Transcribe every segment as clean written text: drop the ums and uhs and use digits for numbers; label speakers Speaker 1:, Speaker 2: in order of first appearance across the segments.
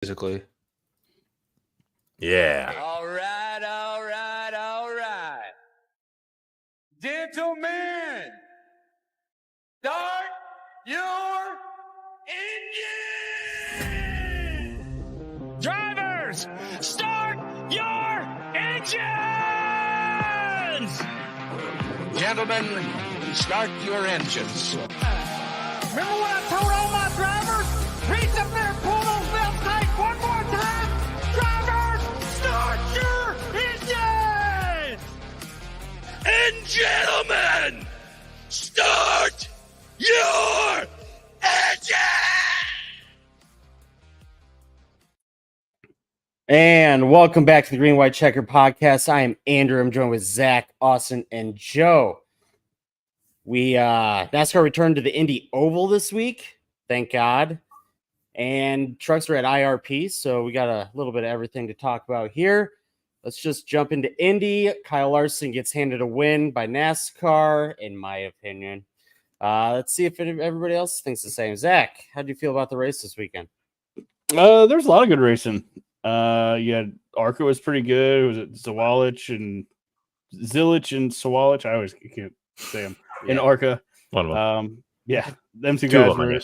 Speaker 1: Physically.
Speaker 2: Yeah.
Speaker 3: All right. Gentlemen, start your engine!
Speaker 4: Drivers, start your engines!
Speaker 5: Gentlemen, start your engines.
Speaker 4: Remember when I told all my drivers, reach up there and pull those belts tight one more time? Drivers, start your engines!
Speaker 2: And gentlemen, start your engine!
Speaker 6: And welcome back to the Green White Checker Podcast. I am Andrew. I'm joined with Zach, Austin, and Joe. NASCAR returned to the Indy Oval this week, thank God. And trucks are at IRP, so we got a little bit of everything to talk about here. Let's just jump into Indy. Kyle Larson gets handed a win by NASCAR, in my opinion. Let's see if everybody else thinks the same. Zach, how do you feel about the race this weekend?
Speaker 7: There's a lot of good racing. ARCA was pretty good. It was it Zawalich and Zilich and Sawalich? I always can't say them. In ARCA.
Speaker 2: One of them.
Speaker 7: Them two
Speaker 2: Two
Speaker 7: guys
Speaker 2: of them,
Speaker 7: were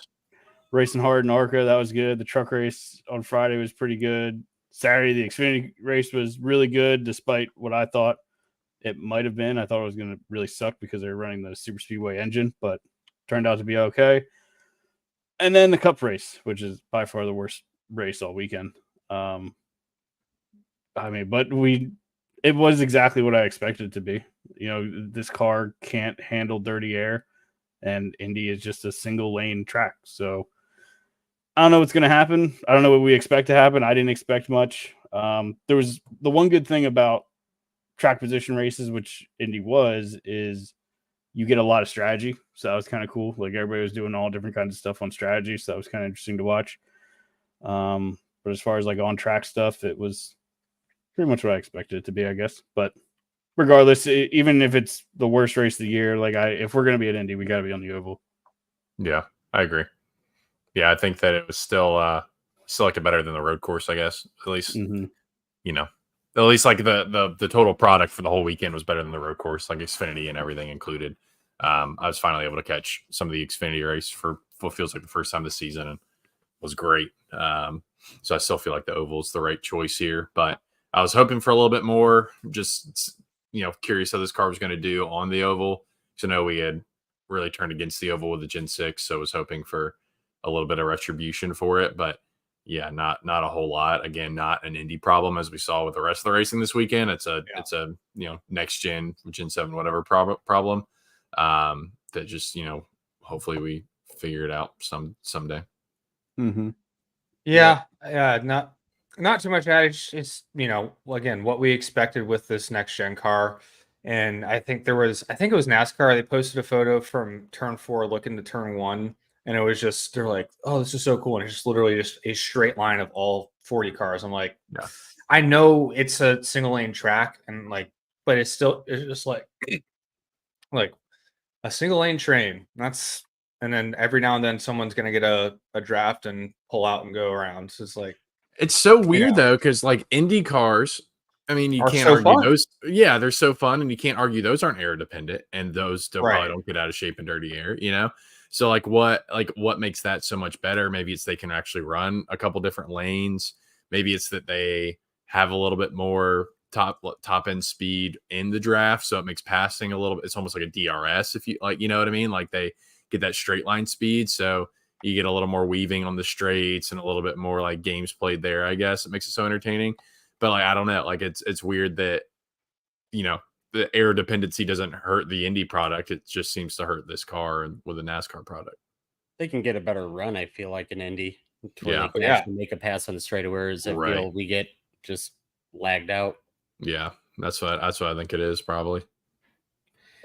Speaker 7: racing hard in ARCA. That was good. The truck race on Friday was pretty good. Saturday, the Xfinity race was really good, despite what I thought it might have been. I thought it was going to really suck because they were running the super speedway engine, but turned out to be okay. And then the Cup race, which is by far the worst race all weekend. But it was exactly what I expected it to be. You know, this car can't handle dirty air, and Indy is just a single lane track. So I don't know what's going to happen. I don't know what we expect to happen. I didn't expect much. There was the one good thing about track position races, which Indy is you get a lot of strategy. So that was kind of cool. Like everybody was doing all different kinds of stuff on strategy. So that was kind of interesting to watch. But as far as like on track stuff, it was pretty much what I expected it to be, I guess. But regardless, even if it's the worst race of the year, if we're going to be at Indy, we got to be on the oval.
Speaker 2: Yeah, I agree. Yeah, I think that it was still like better than the road course, I guess. At least, at least like the total product for the whole weekend was better than the road course, like Xfinity and everything included. I was finally able to catch some of the Xfinity race for what feels like the first time this season, and was great. So I still feel like the oval is the right choice here, but I was hoping for a little bit more. Just curious how this car was going to do on the oval. So I know we had really turned against the oval with the Gen 6, so I was hoping for a little bit of retribution for it, but yeah, not a whole lot. Again, not an Indy problem as we saw with the rest of the racing this weekend. It's a next gen 7 whatever problem that just hopefully we figure it out someday.
Speaker 7: Mm-hmm.
Speaker 1: Yeah, not too much added. It's again what we expected with this next gen car. And I think it was NASCAR. They posted a photo from turn 4 looking to turn 1. And it was just, they're like, oh, this is so cool. And it's just literally just a straight line of all 40 cars. I'm like,
Speaker 2: yeah.
Speaker 1: I know it's a single lane track and but it's just like a single lane train. And then every now and then someone's going to get a draft and pull out and go around. So it's like,
Speaker 2: it's so weird though. Cause like Indy cars, I mean, you can't argue those. Yeah. They're so fun and you can't argue those aren't air dependent and those still probably don't get out of shape in dirty air, So what makes that so much better? Maybe it's they can actually run a couple different lanes. Maybe it's that they have a little bit more top end speed in the draft, so it makes passing a little bit. It's almost like a DRS, if you like, you know what I mean? Like they get that straight line speed, so you get a little more weaving on the straights and a little bit more like games played there. I guess it makes it so entertaining. But I don't know. It's weird that the air dependency doesn't hurt the Indy product. It just seems to hurt this car and with a NASCAR product.
Speaker 6: They can get a better run, I feel like, in Indy.
Speaker 2: Yeah.
Speaker 6: They can actually make a pass on the straightaways. I feel we get just lagged out.
Speaker 2: Yeah, that's what I think it is probably.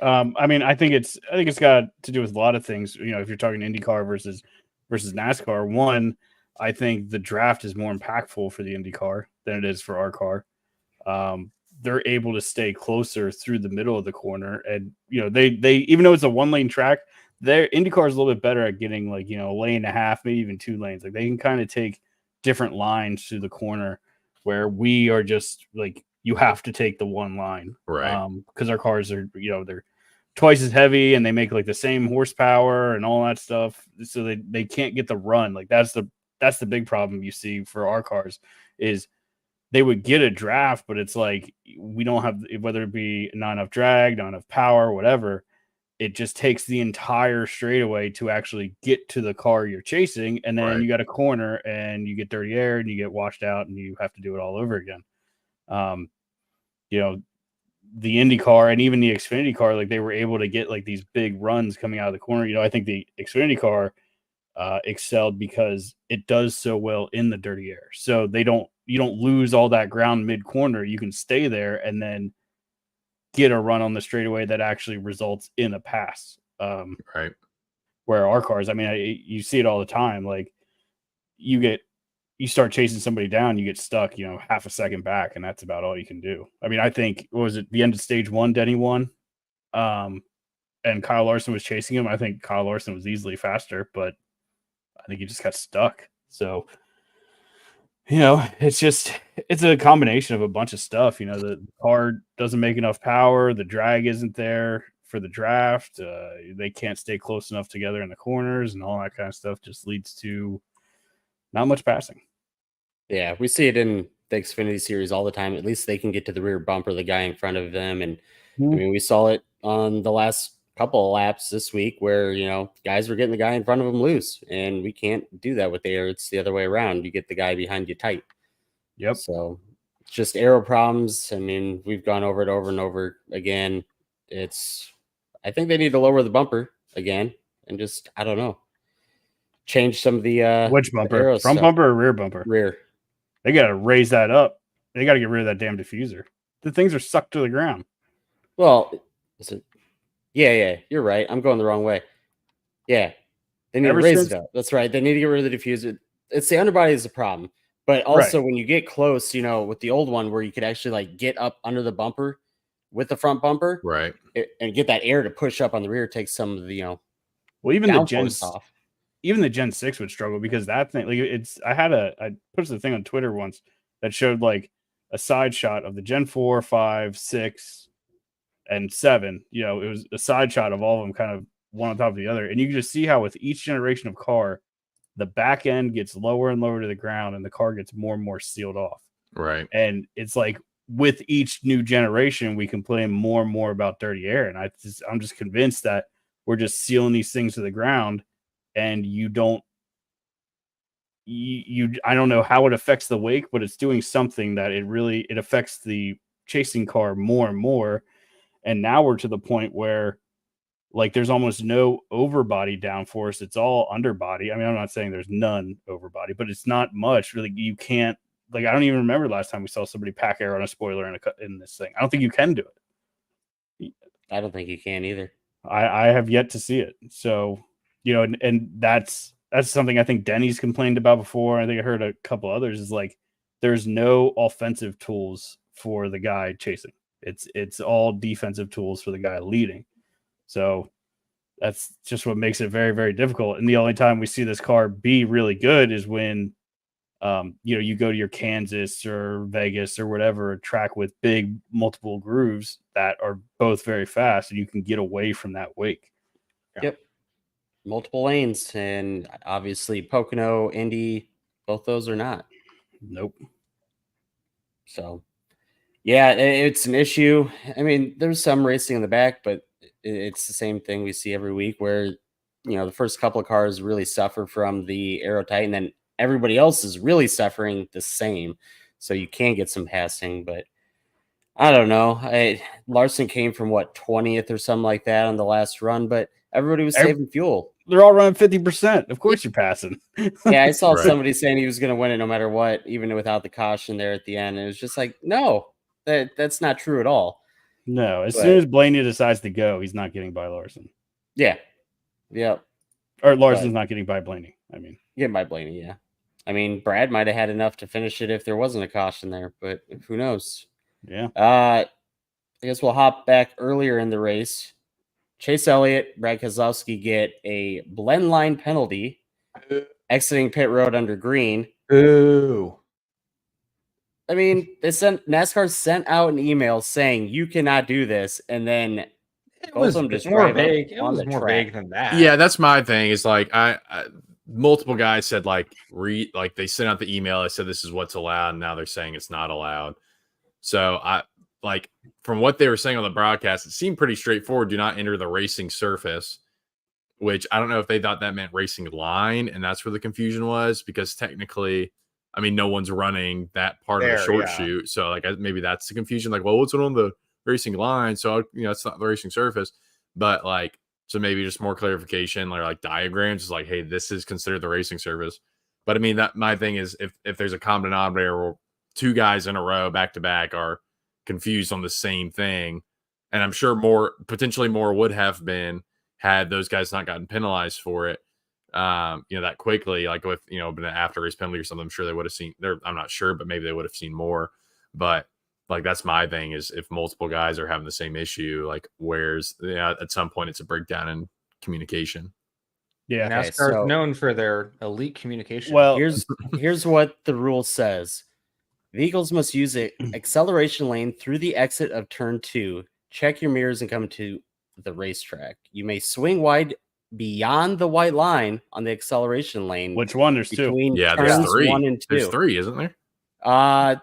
Speaker 7: I think it's got to do with a lot of things. If you're talking IndyCar versus NASCAR, one, I think the draft is more impactful for the IndyCar than it is for our car. They're able to stay closer through the middle of the corner, and they even though it's a 1-lane track, their IndyCar is a little bit better at getting a lane and a half, maybe even 2 lanes. Like they can kind of take different lines to the corner where we are just like, you have to take the one line.
Speaker 2: Right.
Speaker 7: Because our cars are, they're twice as heavy and they make like the same horsepower and all that stuff. So they can't get the run. Like that's the big problem you see for our cars is they would get a draft, but it's like we don't have, whether it be not enough drag, not enough power, whatever. It just takes the entire straightaway to actually get to the car you're chasing. And then you got a corner and you get dirty air and you get washed out and you have to do it all over again. The Indy car and even the Xfinity car, like they were able to get like these big runs coming out of the corner. I think the Xfinity car excelled because it does so well in the dirty air. So you don't lose all that ground mid corner. You can stay there and then get a run on the straightaway that actually results in a pass.
Speaker 2: Right.
Speaker 7: Where our cars, I mean, you see it all the time. Like you start chasing somebody down, you get stuck, half a second back, and that's about all you can do. I mean, I think, what was it, the end of stage 1, Denny won, and Kyle Larson was chasing him. I think Kyle Larson was easily faster, but I think he just got stuck. So, it's a combination of a bunch of stuff. The car doesn't make enough power. The drag isn't there for the draft. They can't stay close enough together in the corners, and all that kind of stuff just leads to not much passing.
Speaker 6: Yeah, we see it in the Xfinity series all the time. At least they can get to the rear bumper, the guy in front of them. And I mean, we saw it on the last couple of laps this week where, guys were getting the guy in front of them loose. And we can't do that with air. It's the other way around. You get the guy behind you tight.
Speaker 7: Yep.
Speaker 6: So it's just aero problems. I mean, we've gone over it over and over again. I think they need to lower the bumper again and just, I don't know, change some of the
Speaker 7: which bumper? Front bumper or rear bumper?
Speaker 6: Rear.
Speaker 7: They got to raise that up. They got to get rid of that damn diffuser. The things are sucked to the ground.
Speaker 6: Well, yeah, you're right. I'm going the wrong way. Yeah, they need to raise it up. That's right. They need to get rid of the diffuser. It's the underbody is the problem. But also when you get close, with the old one where you could actually like get up under the bumper with the front bumper,
Speaker 2: right,
Speaker 6: and get that air to push up on the rear, take some of the
Speaker 7: well, even the Gen
Speaker 6: off.
Speaker 7: Even the Gen 6 would struggle because that thing, like I posted a thing on Twitter once that showed like a side shot of the Gen 4, 5, 6, and 7. It was a side shot of all of them kind of one on top of the other. And you can just see how with each generation of car, the back end gets lower and lower to the ground and the car gets more and more sealed off.
Speaker 2: Right.
Speaker 7: And it's like with each new generation, we complain more and more about dirty air. And I'm just convinced that we're just sealing these things to the ground. And I don't know how it affects the wake, but it's doing something that it affects the chasing car more and more. And now we're to the point where like there's almost no overbody downforce. It's all underbody. I mean, I'm not saying there's none overbody, but it's not much. Really, you can't, like, I don't even remember last time we saw somebody pack air on a spoiler in this thing. I don't think you can do it.
Speaker 6: I don't think you can either.
Speaker 7: I have yet to see it. So, and that's something I think Denny's complained about before. I think I heard a couple others is like, there's no offensive tools for the guy chasing. It's all defensive tools for the guy leading. So that's just what makes it very, very difficult. And the only time we see this car be really good is when, you go to your Kansas or Vegas or whatever, a track with big multiple grooves that are both very fast and you can get away from that wake.
Speaker 6: Yep. Multiple lanes, and obviously Pocono, Indy, both those are not.
Speaker 7: Nope.
Speaker 6: So, yeah, it's an issue. I mean, there's some racing in the back, but it's the same thing we see every week where, the first couple of cars really suffer from the aero tight, and then everybody else is really suffering the same. So you can get some passing, but I don't know. Larson came from 20th or something like that on the last run, but everybody was saving fuel.
Speaker 7: They're all running 50%. Of course you're passing.
Speaker 6: Yeah, I saw somebody saying he was going to win it no matter what, even without the caution there at the end. And it was just like, no, that's not true at all.
Speaker 7: No, soon as Blaney decides to go, he's not getting by Larson.
Speaker 6: Yeah. Yeah.
Speaker 7: Or Larson's not getting by Blaney. I mean,
Speaker 6: getting by Blaney, yeah. I mean, Brad might have had enough to finish it if there wasn't a caution there, but who knows?
Speaker 7: Yeah.
Speaker 6: I guess we'll hop back earlier in the race. Chase Elliott, Brad Keselowski get a blend line penalty exiting pit road under green.
Speaker 1: Ooh.
Speaker 6: I mean, NASCAR sent out an email saying you cannot do this, and then
Speaker 1: It
Speaker 6: both
Speaker 1: was
Speaker 6: of them just
Speaker 1: more
Speaker 6: drive up
Speaker 1: vague. It
Speaker 6: on
Speaker 1: was
Speaker 6: the
Speaker 1: more
Speaker 6: track.
Speaker 1: vague than that.
Speaker 2: Yeah, that's my thing. Is like I multiple guys said like they sent out the email. They said this is what's allowed, and now they're saying it's not allowed. So I like from what they were saying on the broadcast, it seemed pretty straightforward. Do not enter the racing surface, which I don't know if they thought that meant racing line, and that's where the confusion was because technically, I mean, no one's running that part of the
Speaker 1: There,
Speaker 2: short
Speaker 1: yeah.
Speaker 2: shoot, so like maybe that's the confusion. Like, well, what's on the racing line? So it's not the racing surface, but like. So maybe just more clarification or like diagrams is like, hey, this is considered the racing surface. But I mean, that my thing is if there's a common denominator where two guys in a row back to back are confused on the same thing, and I'm sure potentially more would have been had those guys not gotten penalized for it, that quickly, like with been an after race penalty or something. I'm sure they would have seen there. I'm not sure, but maybe they would have seen more. But like that's my thing is if multiple guys are having the same issue, like at some point it's a breakdown in communication.
Speaker 7: Yeah.
Speaker 1: NASCAR is
Speaker 6: so-
Speaker 1: known for their elite communication.
Speaker 7: Well,
Speaker 6: Here's what the rule says. Vehicles must use an acceleration lane through the exit of turn 2. Check your mirrors and come to the racetrack. You may swing wide beyond the white line on the acceleration lane.
Speaker 7: which one? There's two.
Speaker 6: between
Speaker 2: Yeah,
Speaker 6: turns
Speaker 2: there's three.
Speaker 6: 1 and 2.
Speaker 2: There's three, isn't there?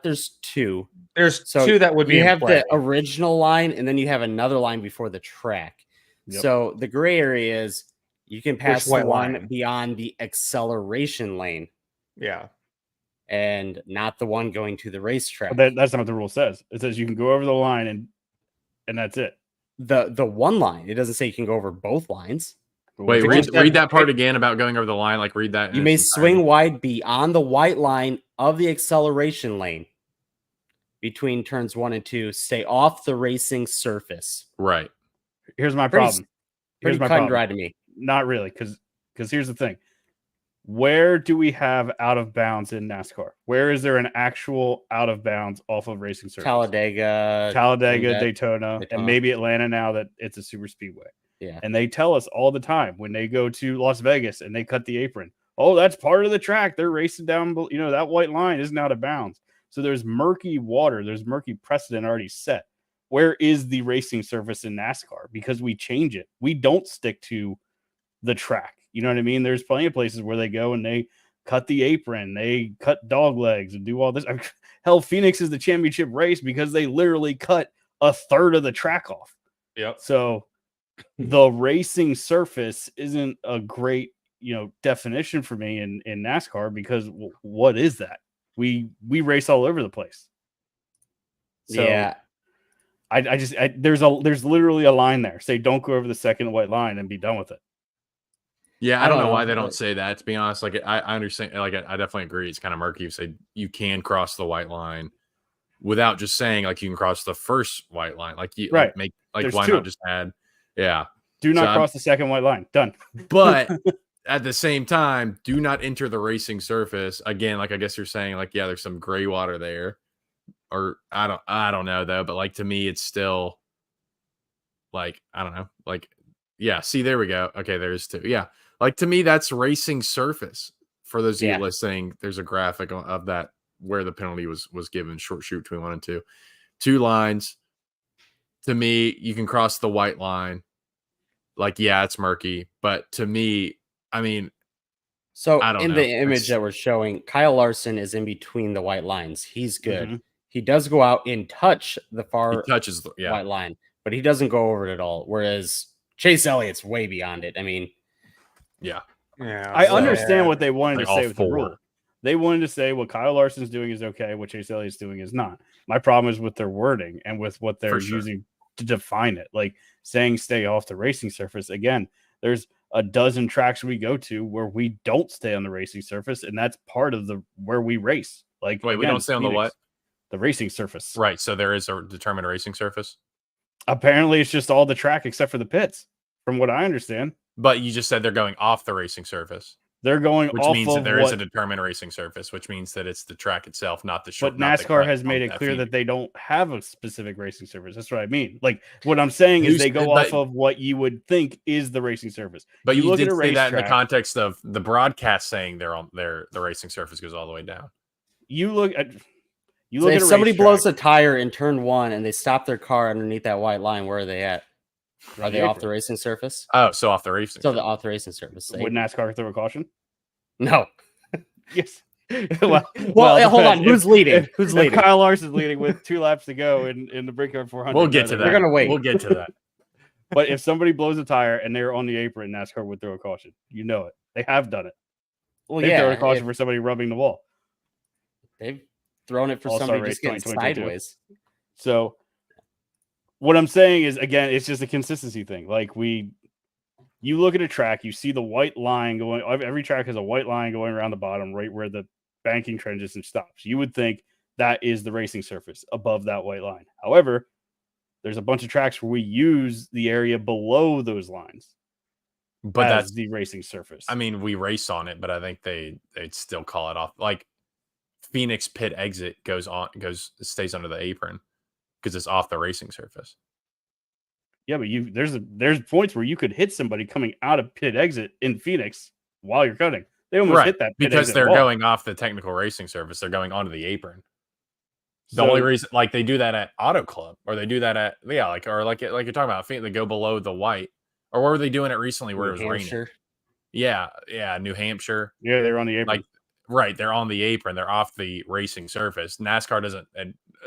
Speaker 6: There's 2.
Speaker 1: There's
Speaker 6: So
Speaker 1: two that would be
Speaker 6: you
Speaker 1: in
Speaker 6: have
Speaker 1: play.
Speaker 6: the original line, and then you have another line before the track.
Speaker 7: Yep.
Speaker 6: So the gray area is you can pass the
Speaker 1: white
Speaker 6: one
Speaker 1: line?
Speaker 6: beyond the acceleration lane
Speaker 1: Yeah.
Speaker 6: and not the one going to the racetrack.
Speaker 7: That's not what the rule says. It says you can go over the line and that's it.
Speaker 6: The one line. It doesn't say you can go over both lines.
Speaker 2: Wait, read that part again about going over the line. Like read that.
Speaker 6: You may swing wide beyond the white line of the acceleration lane between turns 1 and 2. Stay off the racing surface.
Speaker 2: Right.
Speaker 7: Here's my
Speaker 6: Pretty-
Speaker 7: problem.
Speaker 6: Pretty
Speaker 7: Here's my
Speaker 6: cut and
Speaker 7: problem.
Speaker 6: dry to me.
Speaker 7: Not really, because here's the thing. Where do we have out of bounds in NASCAR? Where is there an actual out of bounds off of racing surface?
Speaker 6: Talladega,
Speaker 7: Daytona, and maybe Atlanta now that it's a super speedway.
Speaker 6: Yeah.
Speaker 7: And they tell us all the time when they go to Las Vegas and they cut the apron. Oh, that's part of the track. They're racing down, that white line isn't out of bounds. So there's murky water. There's murky precedent already set. Where is the racing surface in NASCAR? Because we change it. We don't stick to the track. You know what I mean? There's plenty of places where they go and they cut the apron, they cut dog legs and do all this. Hell, Phoenix is the championship race because they literally cut a third of the track off.
Speaker 2: Yep.
Speaker 7: So the racing surface isn't a great, definition for me in NASCAR because what is that? We race all over the place. So
Speaker 6: yeah.
Speaker 7: there's literally a line there. Say don't go over the second white line and be done with it.
Speaker 2: Yeah, I don't know
Speaker 6: know,
Speaker 2: why they don't
Speaker 6: but-
Speaker 2: say that. To be honest, like I understand. Like I definitely agree. It's kind of murky. You say you can cross the white line without just saying like you can cross the first white line. Like you
Speaker 7: Right.
Speaker 2: Like
Speaker 7: There's
Speaker 2: why
Speaker 7: two.
Speaker 2: not just add? Yeah.
Speaker 7: Do not
Speaker 2: So
Speaker 7: cross the second white line. Done.
Speaker 2: But at the same time, do not enter the racing surface again. Like I guess you're saying, like there's some gray water there, or I don't know though. But like to me, it's still like I don't know. Like see, there we go. Okay, there's two. Yeah, like to me, that's racing surface. For those of you listening, there's a graphic of that where the penalty was given. Short shoot between 1 and 2, 2 lines. To me, you can cross the white line. Like, it's murky, but to me, I mean,
Speaker 6: So
Speaker 2: I don't
Speaker 6: in
Speaker 2: know.
Speaker 6: the image that we're showing, Kyle Larson is in between the white lines. He's good.
Speaker 7: Mhm.
Speaker 6: He does go out and touch the far
Speaker 2: he touches the
Speaker 6: white line, but he doesn't go over it at all. Whereas Chase Elliott's way beyond it. I mean,
Speaker 2: yeah.
Speaker 7: I
Speaker 6: So-
Speaker 7: understand what they wanted
Speaker 2: Like
Speaker 7: to say
Speaker 2: all
Speaker 7: with the
Speaker 2: four.
Speaker 7: rule. They wanted to say what Kyle Larson's doing is okay, what Chase Elliott's doing is not. My problem is with their wording and with what they're
Speaker 2: For sure.
Speaker 7: using to define it. Like saying stay off the racing surface. Again, there's a dozen tracks we go to where we don't stay on the racing surface, and that's part of where we race. Like,
Speaker 2: Wait, we
Speaker 7: again,
Speaker 2: don't stay on the what?
Speaker 7: The racing surface.
Speaker 2: Right. So there is a determined racing surface,
Speaker 7: Apparently, it's just all the track except for the pits, from what I understand.
Speaker 2: but you just said they're going off the racing surface.
Speaker 7: They're going
Speaker 2: which
Speaker 7: off
Speaker 2: means
Speaker 7: of
Speaker 2: that there is a
Speaker 7: what,
Speaker 2: determined racing surface, which means that it's the track itself, not the
Speaker 7: but
Speaker 2: short. not the
Speaker 7: NASCAR
Speaker 2: cut
Speaker 7: has made
Speaker 2: on
Speaker 7: it clear
Speaker 2: F1.
Speaker 7: that they don't have a specific racing surface. That's what I mean. Like what I'm saying is they go off of what you would think is the racing surface.
Speaker 2: But you
Speaker 7: look
Speaker 2: did
Speaker 7: at a
Speaker 2: say that in the
Speaker 7: racetrack,
Speaker 2: context of the broadcast saying the racing surface goes all the way down.
Speaker 7: you look at
Speaker 6: if
Speaker 7: a
Speaker 6: somebody
Speaker 7: racetrack,
Speaker 6: blows a tire in turn 1 and they stop their car underneath that white line, where are they at? Are they off the racing surface?
Speaker 2: Oh, so off the racing.
Speaker 6: So the off the racing surface.
Speaker 7: Would NASCAR throw a caution?
Speaker 6: No.
Speaker 7: Yes.
Speaker 6: Well, hold on. Who's leading? Who's
Speaker 7: If
Speaker 6: leading?
Speaker 7: Kyle Larson's leading with 2 laps to go in the Brickyard 400.
Speaker 2: We'll get to that.
Speaker 6: We're gonna wait.
Speaker 2: We'll get to that.
Speaker 7: But if somebody blows a tire and they're on the apron, NASCAR would throw a caution. You know it. They have done it.
Speaker 6: Well,
Speaker 7: They
Speaker 6: yeah,
Speaker 7: throw a caution for somebody rubbing the wall.
Speaker 6: they've thrown it for
Speaker 7: All-Star
Speaker 6: somebody
Speaker 7: race
Speaker 6: just getting
Speaker 7: 2022.
Speaker 6: sideways.
Speaker 7: So what I'm saying is, again, it's just a consistency thing. Like you look at a track, you see the white line going. Every track has a white line going around the bottom, right where the banking transition stops. You would think that is the racing surface above that white line. However, there's a bunch of tracks where we use the area below those lines,
Speaker 2: But that's
Speaker 7: the racing surface.
Speaker 2: I mean, we race on it, but I think they'd still call it off. Like Phoenix pit exit stays under the apron because it's off the racing surface.
Speaker 7: Yeah, but there's points where you could hit somebody coming out of pit exit in Phoenix while you're cutting. They almost hit that pit
Speaker 2: because
Speaker 7: exit
Speaker 2: they're
Speaker 7: wall.
Speaker 2: going off the technical racing surface. They're going onto the apron. The only reason, like they do that at Auto Club, or they do that at like you're talking about, they go below the white, or where were they doing it recently where it was raining? Yeah, New Hampshire.
Speaker 7: Yeah, they're on the apron.
Speaker 2: They're on the apron. They're off the racing surface. NASCAR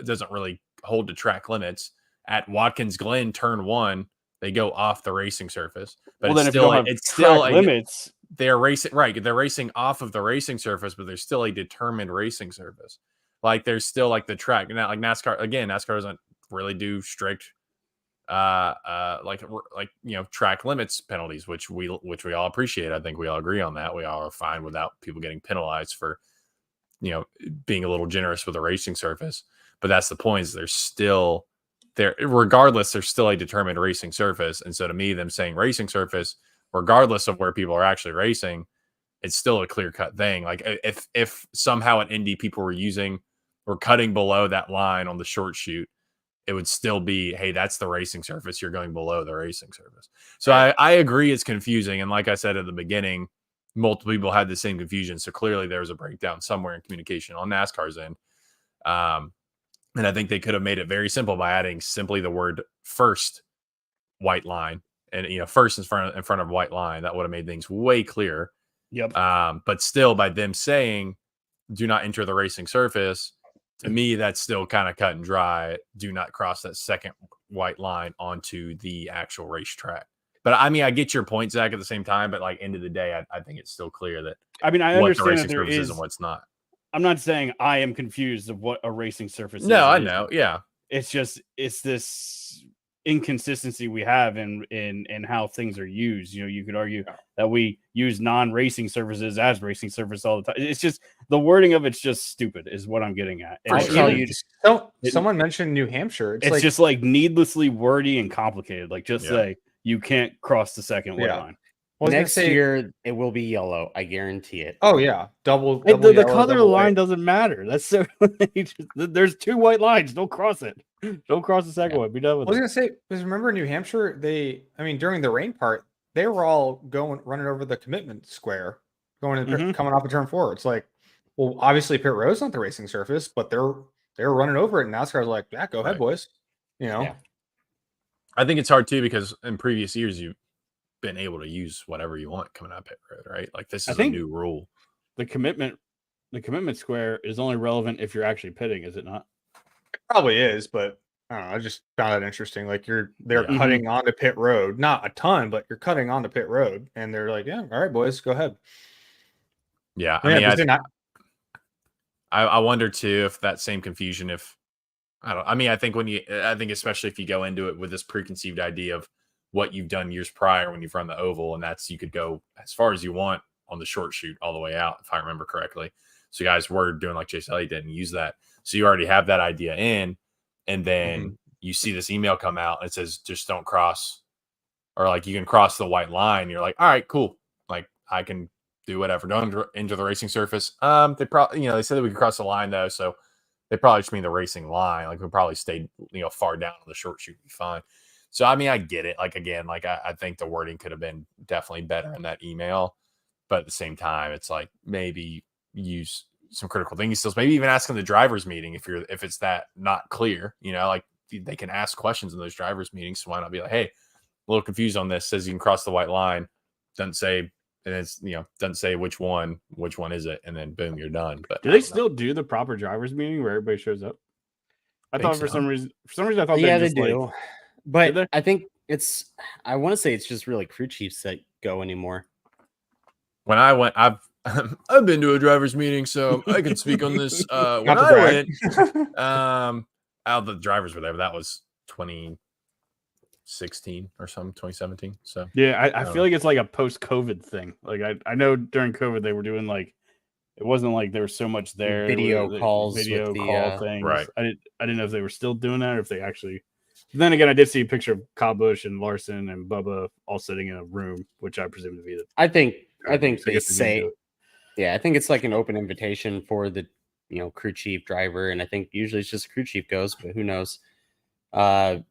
Speaker 2: doesn't really hold to track limits. At Watkins Glen, turn 1, they go off the racing surface. But
Speaker 7: then if you don't have track limits,
Speaker 2: they're racing right. They're racing off of the racing surface, but there's still a determined racing surface. Like there's still like the track. Now, like NASCAR doesn't really do strict track limits penalties, which we all appreciate. I think we all agree on that. We all are fine without people getting penalized for being a little generous with a racing surface. But that's the point, is there's still there, regardless, there's still a determined racing surface. And so to me, them saying racing surface, regardless of where people are actually racing, it's still a clear-cut thing. Like if somehow at Indy people were cutting below that line on the short shoot, it would still be, hey, that's the racing surface. You're going below the racing surface. So I agree it's confusing. And like I said at the beginning, multiple people had the same confusion. So clearly there was a breakdown somewhere in communication on NASCAR's end. And I think they could have made it very simple by adding simply the word first white line, and first in front of white line. That would have made things way clearer.
Speaker 7: Yep.
Speaker 2: But still, by them saying do not enter the racing surface, to me that's still kind of cut and dry. Do not cross that second white line onto the actual racetrack. But I mean, I get your point, Zach, at the same time, but like end of the day, I think it's still clear that
Speaker 7: I understand that there is
Speaker 2: and what's not.
Speaker 7: I'm not saying I am confused of what a racing surface is.
Speaker 2: No, I know. Yeah.
Speaker 7: It's this inconsistency we have in how things are used. You could argue that we use non-racing surfaces as racing surface all the time. It's just the wording of it's just stupid is what I'm getting at.
Speaker 1: I'll tell you, someone mentioned New Hampshire.
Speaker 7: It's just like needlessly wordy and complicated. Like just say you can't cross the second white line.
Speaker 6: Next year it will be yellow. I guarantee it.
Speaker 1: Oh yeah, double
Speaker 7: the
Speaker 1: yellow,
Speaker 7: color of the
Speaker 1: double
Speaker 7: line
Speaker 1: white.
Speaker 7: doesn't matter. That's so. There's 2 white lines. Don't cross it. Don't cross the second one. Be done with
Speaker 1: I was
Speaker 7: it.
Speaker 1: gonna say, because remember New Hampshire, during the rain part, they were all running over the commitment square, coming off of turn 4. It's like, well, obviously pit road's not the racing surface, but they're running over it, and NASCAR's like, yeah, go ahead, boys.
Speaker 6: Yeah.
Speaker 2: I think it's hard too because in previous years you've been able to use whatever you want coming out of pit road, right? Like this is a new rule.
Speaker 7: The commitment square is only relevant if you're actually pitting, is it not?
Speaker 1: It probably is, but I don't know. I just found it interesting. Like they're cutting onto pit road, not a ton, but you're cutting onto pit road, and they're like, yeah, all right, boys, go ahead.
Speaker 2: Yeah, I wonder too if that same confusion. I think especially if you go into it with this preconceived idea of what you've done years prior when you've run the oval, and that's you could go as far as you want on the short shoot all the way out, if I remember correctly. So you guys were doing like Chase Elliott did and use that. So you already have that idea in, and then you see this email come out and it says just don't cross, or like you can cross the white line. You're like, all right, cool. Like I can do whatever. Don't enter the racing surface. They probably, they said that we could cross the line though, so they probably just mean the racing line. Like we probably stayed, far down on the short shoot, would be fine. So I mean, I get it. Like again, like I think the wording could have been definitely better in that email, but at the same time, it's like maybe use some critical thinking skills. Maybe even ask in the drivers' meeting if it's that not clear. Like they can ask questions in those drivers' meetings. So why not be like, hey, a little confused on this. Says you can cross the white line. Doesn't say, and it's doesn't say which one is it, and then boom, you're done. But
Speaker 7: do they still do the proper drivers meeting where everybody shows up? I thought for some reason I thought
Speaker 6: yeah,
Speaker 7: they
Speaker 6: they do.
Speaker 7: Like,
Speaker 6: but I think I want to say it's just really crew chiefs that go anymore.
Speaker 2: When I went, I've been to a drivers meeting, so I can speak on this. When I went, the drivers were there. But that was 2016 or something, 2017. So
Speaker 7: yeah, I feel like it's like a post-COVID thing. Like I know during COVID they were doing like, it wasn't like there was so much there.
Speaker 6: Video calls,
Speaker 7: video call things.
Speaker 2: Right.
Speaker 7: I didn't know if they were still doing that or if they actually. Then again, I did see a picture of Kyle Busch and Larson and Bubba all sitting in a room, which I presume to be the.
Speaker 6: I think
Speaker 7: so
Speaker 6: they say, yeah, I think it's like an open invitation for the crew chief, driver, and I think usually it's just crew chief goes, but who knows?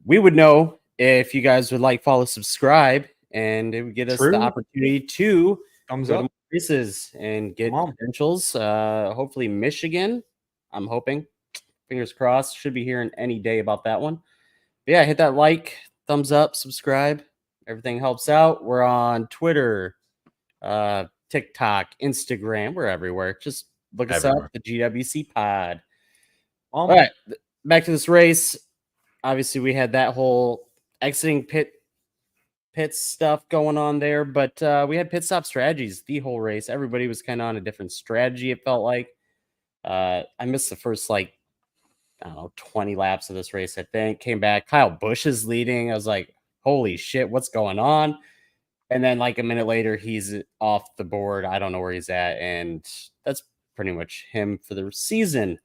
Speaker 6: We would know if you guys would like, follow, subscribe, and it would get us the opportunity to
Speaker 1: Thumbs
Speaker 6: go
Speaker 1: up.
Speaker 6: to races and get credentials. Hopefully Michigan, I'm hoping. Fingers crossed. Should be hearing any day about that one. But yeah, hit that like, thumbs up, subscribe. Everything helps out. We're on Twitter, TikTok, Instagram. We're everywhere. Just look us up, the GWC Pod. All right, back to this race. Obviously, we had that whole exiting pit stuff going on there, but we had pit stop strategies the whole race. Everybody was kind of on a different strategy, it felt like. I missed the first 20 laps of this race, I think. Came back. Kyle Busch is leading. I was like, holy shit, what's going on? And then a minute later, he's off the board. I don't know where he's at. And that's pretty much him for the season.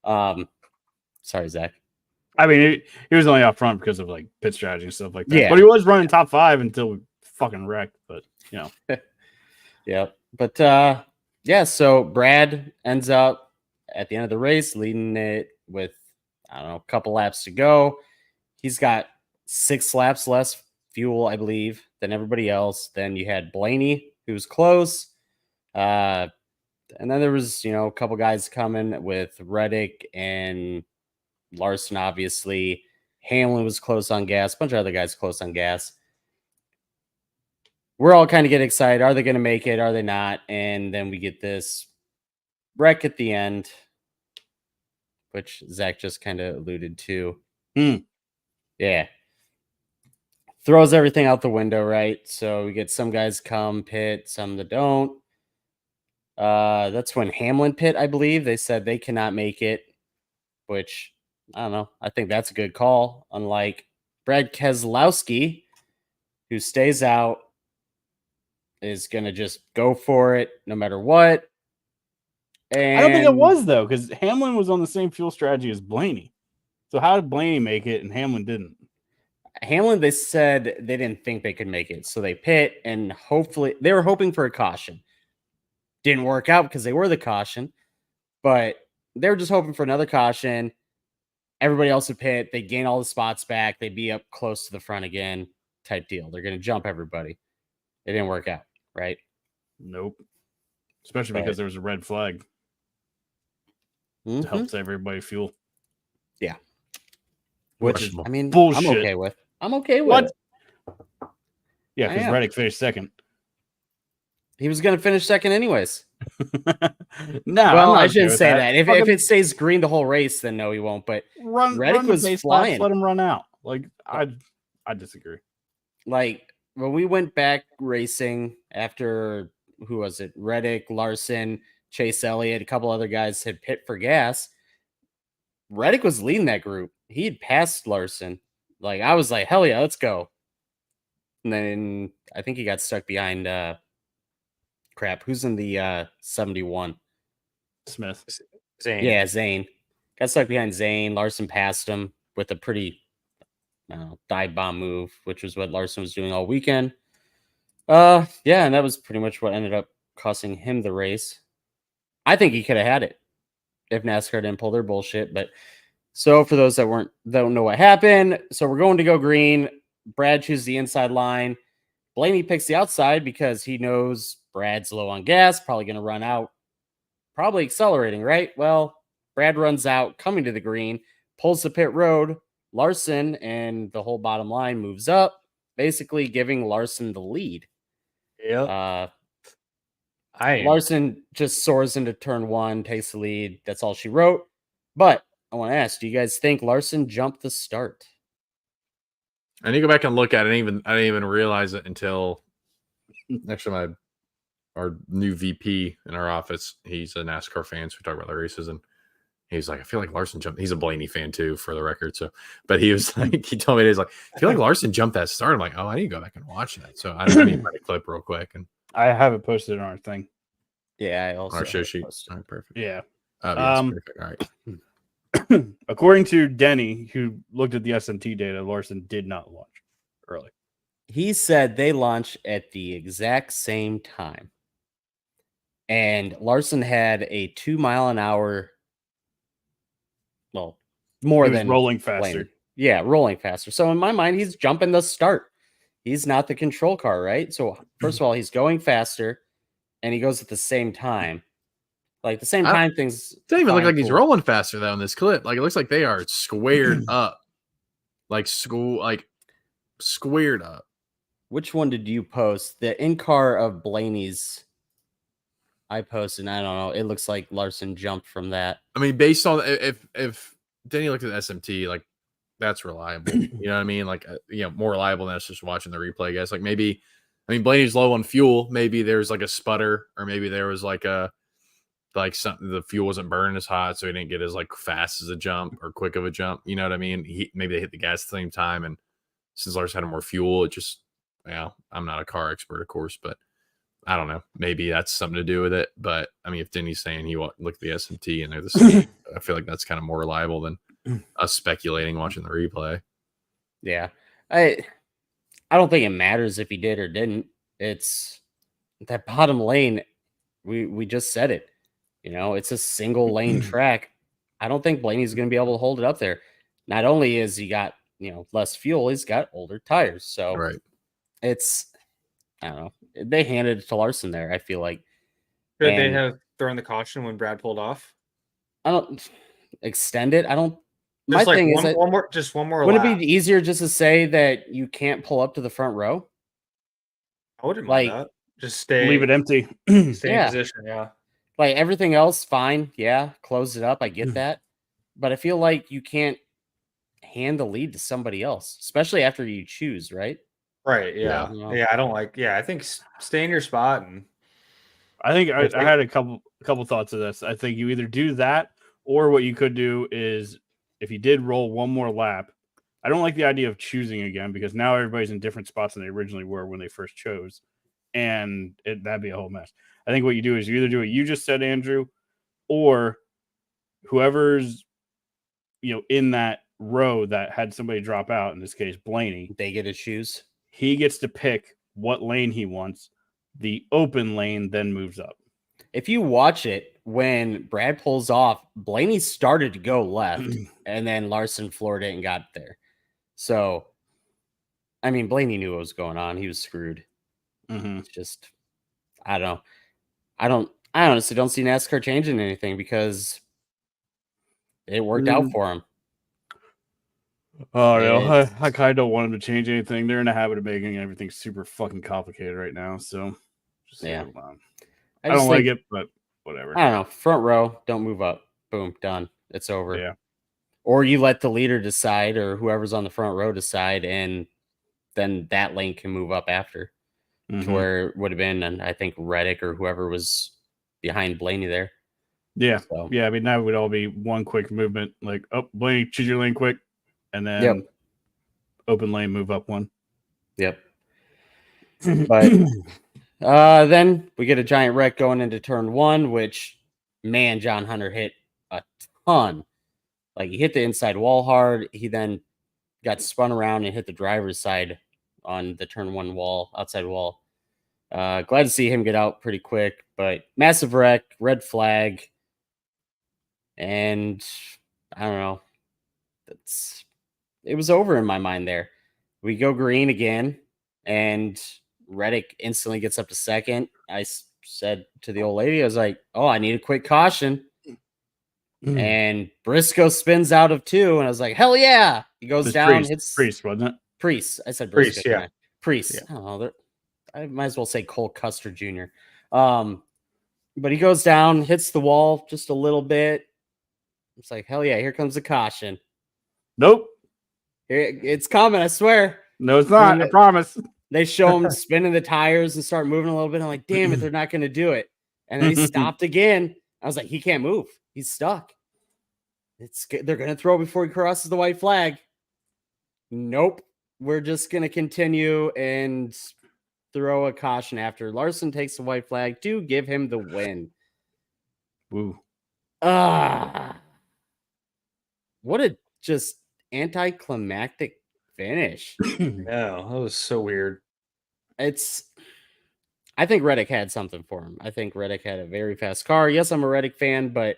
Speaker 6: Sorry, Zach.
Speaker 7: I mean, he was only up front because of pit strategy and stuff like that.
Speaker 6: Yeah.
Speaker 7: But he was running top 5 until we fucking wrecked. But,
Speaker 6: Yeah. But, so Brad ends up at the end of the race leading it with, a couple laps to go. He's got 6 laps less fuel, I believe, than everybody else. Then you had Blaney, who was close. And then there was, a couple guys coming with Reddick and Larson, obviously. Hamlin was close on gas. A bunch of other guys close on gas. We're all kind of getting excited. Are they going to make it? Are they not? And then we get this wreck at the end, which Zach just kind of alluded to. Yeah. Throws everything out the window, right? So we get some guys come pit, some that don't. That's when Hamlin pit, I believe. They said they cannot make it, which, I don't know. I think that's a good call. Unlike Brad Keselowski, who stays out, is going to just go for it no matter what. And
Speaker 7: I don't think it was, though, because Hamlin was on the same fuel strategy as Blaney. So how did Blaney make it and Hamlin didn't?
Speaker 6: Hamlin, they said they didn't think they could make it. So they pit, and hopefully they were hoping for a caution. Didn't work out because they were the caution, but they were just hoping for another caution. Everybody else would pit. They gain all the spots back. They'd be up close to the front again type deal. They're going to jump everybody. It didn't work out, right?
Speaker 7: Nope. Especially because there was a red flag to help save everybody fuel.
Speaker 6: Yeah. Which is,
Speaker 7: bullshit.
Speaker 6: I'm okay with. I'm okay with it.
Speaker 7: Yeah, because Reddick finished second.
Speaker 6: He was going to finish second anyways.
Speaker 7: No,
Speaker 6: well, I shouldn't say that. If it stays green the whole race, then no, he won't. But Reddick was flying.
Speaker 7: Let him run out. I disagree.
Speaker 6: When we went back racing after, who was it? Reddick, Larson, Chase Elliott, a couple other guys had pit for gas. Reddick was leading that group. He had passed Larson. I was like, hell yeah, let's go. And then I think he got stuck behind who's in the 71?
Speaker 7: Smith.
Speaker 1: Zane.
Speaker 6: Yeah, Zane. Got stuck behind Zane. Larson passed him with a pretty dive bomb move, which was what Larson was doing all weekend. And that was pretty much what ended up costing him the race. I think he could have had it if NASCAR didn't pull their bullshit. But so for those that don't know what happened, so we're going to go green. Brad chooses the inside line. Blaney picks the outside because he knows Brad's low on gas, probably going to run out, probably accelerating, right? Well, Brad runs out, coming to the green, pulls the pit road. Larson and the whole bottom line moves up, basically giving Larson the lead.
Speaker 1: Yeah.
Speaker 6: Larson just soars into turn one, takes the lead. That's all she wrote. But I want to ask, do you guys think Larson jumped the start?
Speaker 2: I need to go back and look at it. I didn't even realize it until actually our new VP in our office. He's a NASCAR fan, so we talk about the races, and he was like, I feel like Larson jumped. He's a Blaney fan too, for the record. So, but he was like, he told me, he's like, I feel like Larson jumped that start. I'm like, oh, I need to go back and watch that. So I need to find a clip real quick. And
Speaker 7: I have it posted on our thing.
Speaker 6: Yeah, I also
Speaker 2: our show sheet.
Speaker 6: posted.
Speaker 2: All right, perfect.
Speaker 7: Yeah.
Speaker 2: Oh, yeah, perfect. All right.
Speaker 7: According to Denny, who looked at the SMT data, Larson did not launch early.
Speaker 6: He said they launched at the exact same time. And Larson had a 2 mile an hour. Well, more
Speaker 7: He was
Speaker 6: than
Speaker 7: rolling faster.
Speaker 6: Blaney. Yeah, rolling faster. So in my mind, he's jumping the start. He's not the control car, right? So first of all, he's going faster, and he goes at the same time. Like the same time, things
Speaker 2: It doesn't even look
Speaker 6: fine,
Speaker 2: like he's
Speaker 6: cool.
Speaker 2: rolling faster though in this clip. Like it looks like they are squared up, like squared up.
Speaker 6: Which one did you post? The in-car of Blaney's. I posted. I don't know. It looks like Larson jumped from that.
Speaker 2: I mean, based on if Denny looked at the SMT, like that's reliable. You know what I mean? Like more reliable than us just watching the replay. I guess like maybe, I mean, Blaney's low on fuel. Maybe there's like a sputter, or maybe there was like something, the fuel wasn't burning as hot, so he didn't get as like fast as a jump or quick of a jump. You know what I mean? Maybe they hit the gas at the same time, and since Larson had more fuel, it just I'm not a car expert, of course, but I don't know. Maybe that's something to do with it. But I mean, if Denny's saying he looked at the SMT and they're the same, I feel like that's kind of more reliable than us speculating watching the replay.
Speaker 6: Yeah. I don't think it matters if he did or didn't. It's that bottom lane. We just said it. It's a single lane track. I don't think Blaney's going to be able to hold it up there. Not only is he got, less fuel, he's got older tires. So
Speaker 2: Right.
Speaker 6: It's, I don't know. They handed it to Larson there, I feel like.
Speaker 1: Could they have thrown the caution when Brad pulled off?
Speaker 6: I don't extend it. I don't.
Speaker 1: Just
Speaker 6: My
Speaker 1: like
Speaker 6: thing is that
Speaker 1: one more
Speaker 6: wouldn't
Speaker 1: lap.
Speaker 6: it be easier just to say that you can't pull up to the front row?
Speaker 1: I wouldn't mind that. Just
Speaker 7: Leave it empty.
Speaker 1: Stay in position, yeah.
Speaker 6: Like everything else, fine. Yeah, close it up. I get that. But I feel like you can't hand the lead to somebody else, especially after you choose, right?
Speaker 1: Right. Yeah. Yeah. I don't like. Yeah. I think stay in your spot. And
Speaker 7: I think I had a couple thoughts of this. I think you either do that, or what you could do is if you did roll one more lap. I don't like the idea of choosing again, because now everybody's in different spots than they originally were when they first chose, and that'd be a whole mess. I think what you do is you either do what you just said, Andrew, or whoever's in that row that had somebody drop out, in this case Blaney,
Speaker 6: they get to choose.
Speaker 7: He gets to pick what lane he wants. The open lane then moves up.
Speaker 6: If you watch it, when Brad pulls off, Blaney started to go left, and then Larson floored it and got there. So, I mean, Blaney knew what was going on. He was screwed. It's just, I don't know. I honestly don't see NASCAR changing anything because it worked out for him.
Speaker 7: Oh, no. I kind of don't want them to change anything. They're in a habit of making everything super fucking complicated right now. So, just hold on. I don't like it, but whatever.
Speaker 6: I don't know. Front row, don't move up. Boom, done. It's over.
Speaker 7: Yeah.
Speaker 6: Or you let the leader decide, or whoever's on the front row decide, and then that lane can move up after to where it would have been, and I think Reddick or whoever was behind Blaney there.
Speaker 7: Yeah. So. Yeah. I mean, that would all be one quick movement. Like, oh, Blaney, choose your lane quick. And then open lane, move up one.
Speaker 6: Yep. But then we get a giant wreck going into turn one, which, man, John Hunter hit a ton. Like, he hit the inside wall hard. He then got spun around and hit the driver's side on the turn one wall, outside wall. Glad to see him get out pretty quick, but massive wreck, red flag, and I don't know. It was over in my mind there. We go green again, and Reddick instantly gets up to second. I said to the old lady, I was like, "Oh, I need a quick caution." And Briscoe spins out of 2, and I was like, "Hell yeah!" He goes down, hits
Speaker 7: Priest, wasn't it?
Speaker 6: Priest. I said Briscoe.
Speaker 1: Priest, yeah.
Speaker 6: Priest.
Speaker 1: Yeah.
Speaker 6: I don't know. I might as well say Cole Custer Jr. But he goes down, hits the wall just a little bit. It's like, hell yeah, here comes the caution.
Speaker 7: Nope.
Speaker 6: It's coming, I swear.
Speaker 7: No, it's not. I promise.
Speaker 6: They show him spinning the tires and start moving a little bit. I'm like, damn it, they're not going to do it. And then he stopped again. I was like, he can't move. He's stuck. They're going to throw before he crosses the white flag. Nope. We're just going to continue and throw a caution after. Larson takes the white flag to give him the win.
Speaker 7: Woo.
Speaker 6: What a just anticlimactic finish.
Speaker 1: No, that was so weird.
Speaker 6: I think Reddick had something for him. I think Reddick had a very fast car. Yes, I'm a Reddick fan, but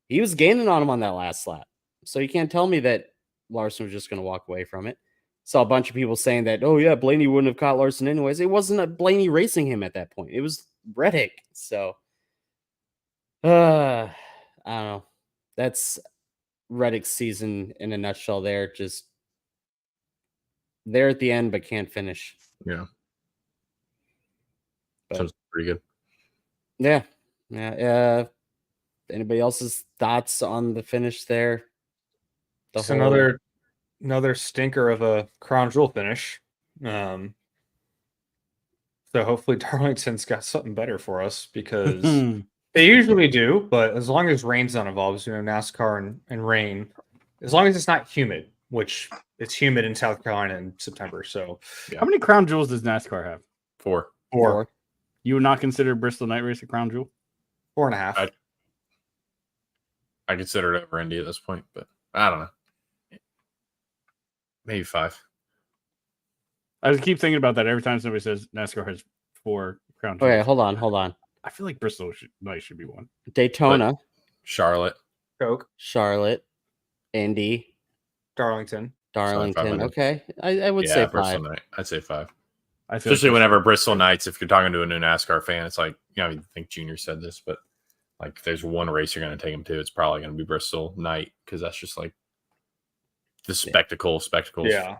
Speaker 6: he was gaining on him on that last lap. So you can't tell me that Larson was just going to walk away from it. Saw a bunch of people saying that, oh yeah, Blaney wouldn't have caught Larson anyways. It wasn't Blaney racing him at that point. It was Reddick. So, I don't know. That's Reddick's season in a nutshell there. Just there at the end, but can't finish.
Speaker 2: Yeah.
Speaker 6: But,
Speaker 2: sounds pretty good.
Speaker 6: Yeah. Yeah. Anybody else's thoughts on the finish there?
Speaker 1: Just another stinker of a crown jewel finish. So hopefully Darlington's got something better for us because they usually do, but as long as rain's not involved, NASCAR and rain, as long as it's not humid, which it's humid in South Carolina in September. So
Speaker 7: How many crown jewels does NASCAR have?
Speaker 2: 4.
Speaker 1: 4.
Speaker 7: You would not consider Bristol Night Race a crown jewel?
Speaker 1: 4.5.
Speaker 2: I consider it over Indy at this point, but I don't know. Maybe 5.
Speaker 7: I just keep thinking about that every time somebody says NASCAR has 4 crown jewels.
Speaker 6: Okay, hold on.
Speaker 7: I feel like Bristol Night should be 1.
Speaker 6: Daytona,
Speaker 2: Charlotte.
Speaker 1: Coke,
Speaker 6: Charlotte, Indy,
Speaker 1: Darlington.
Speaker 6: Darlington. Okay, I would say 5.
Speaker 2: Bristol Night. I'd say 5.
Speaker 7: like
Speaker 2: Especially whenever Bristol Nights, if you're talking to a new NASCAR fan, it's like, I think Junior said this, but like if there's one race you're going to take him to, it's probably going to be Bristol Night because that's just like the spectacles.
Speaker 1: Yeah.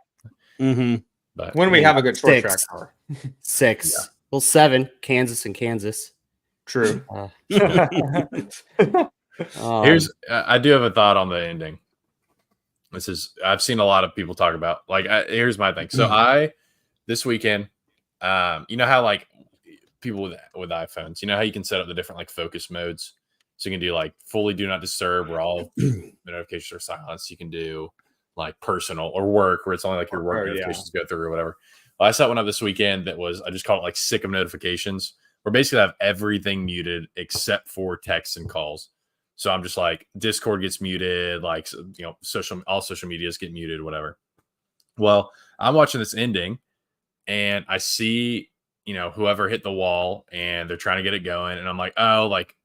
Speaker 7: Mm-hmm.
Speaker 2: But
Speaker 1: When we have a good short
Speaker 6: 6.
Speaker 1: track car.
Speaker 6: 6.
Speaker 2: Yeah.
Speaker 6: Well, 7. Kansas.
Speaker 1: True.
Speaker 2: I do have a thought on the ending. I've seen a lot of people talk about, here's my thing. So this weekend, you know how like people with iPhones, you know how you can set up the different like focus modes. So you can do like fully do not disturb where all the notifications are silenced. You can do like personal or work where it's only like your work notifications go through or whatever. Well, I set one up this weekend that was, I just call it like sick of notifications, where basically I have everything muted except for texts and calls. So I'm just like Discord gets muted, like, all social medias get muted, whatever. Well, I'm watching this ending and I see, whoever hit the wall and they're trying to get it going. And I'm like, oh, like,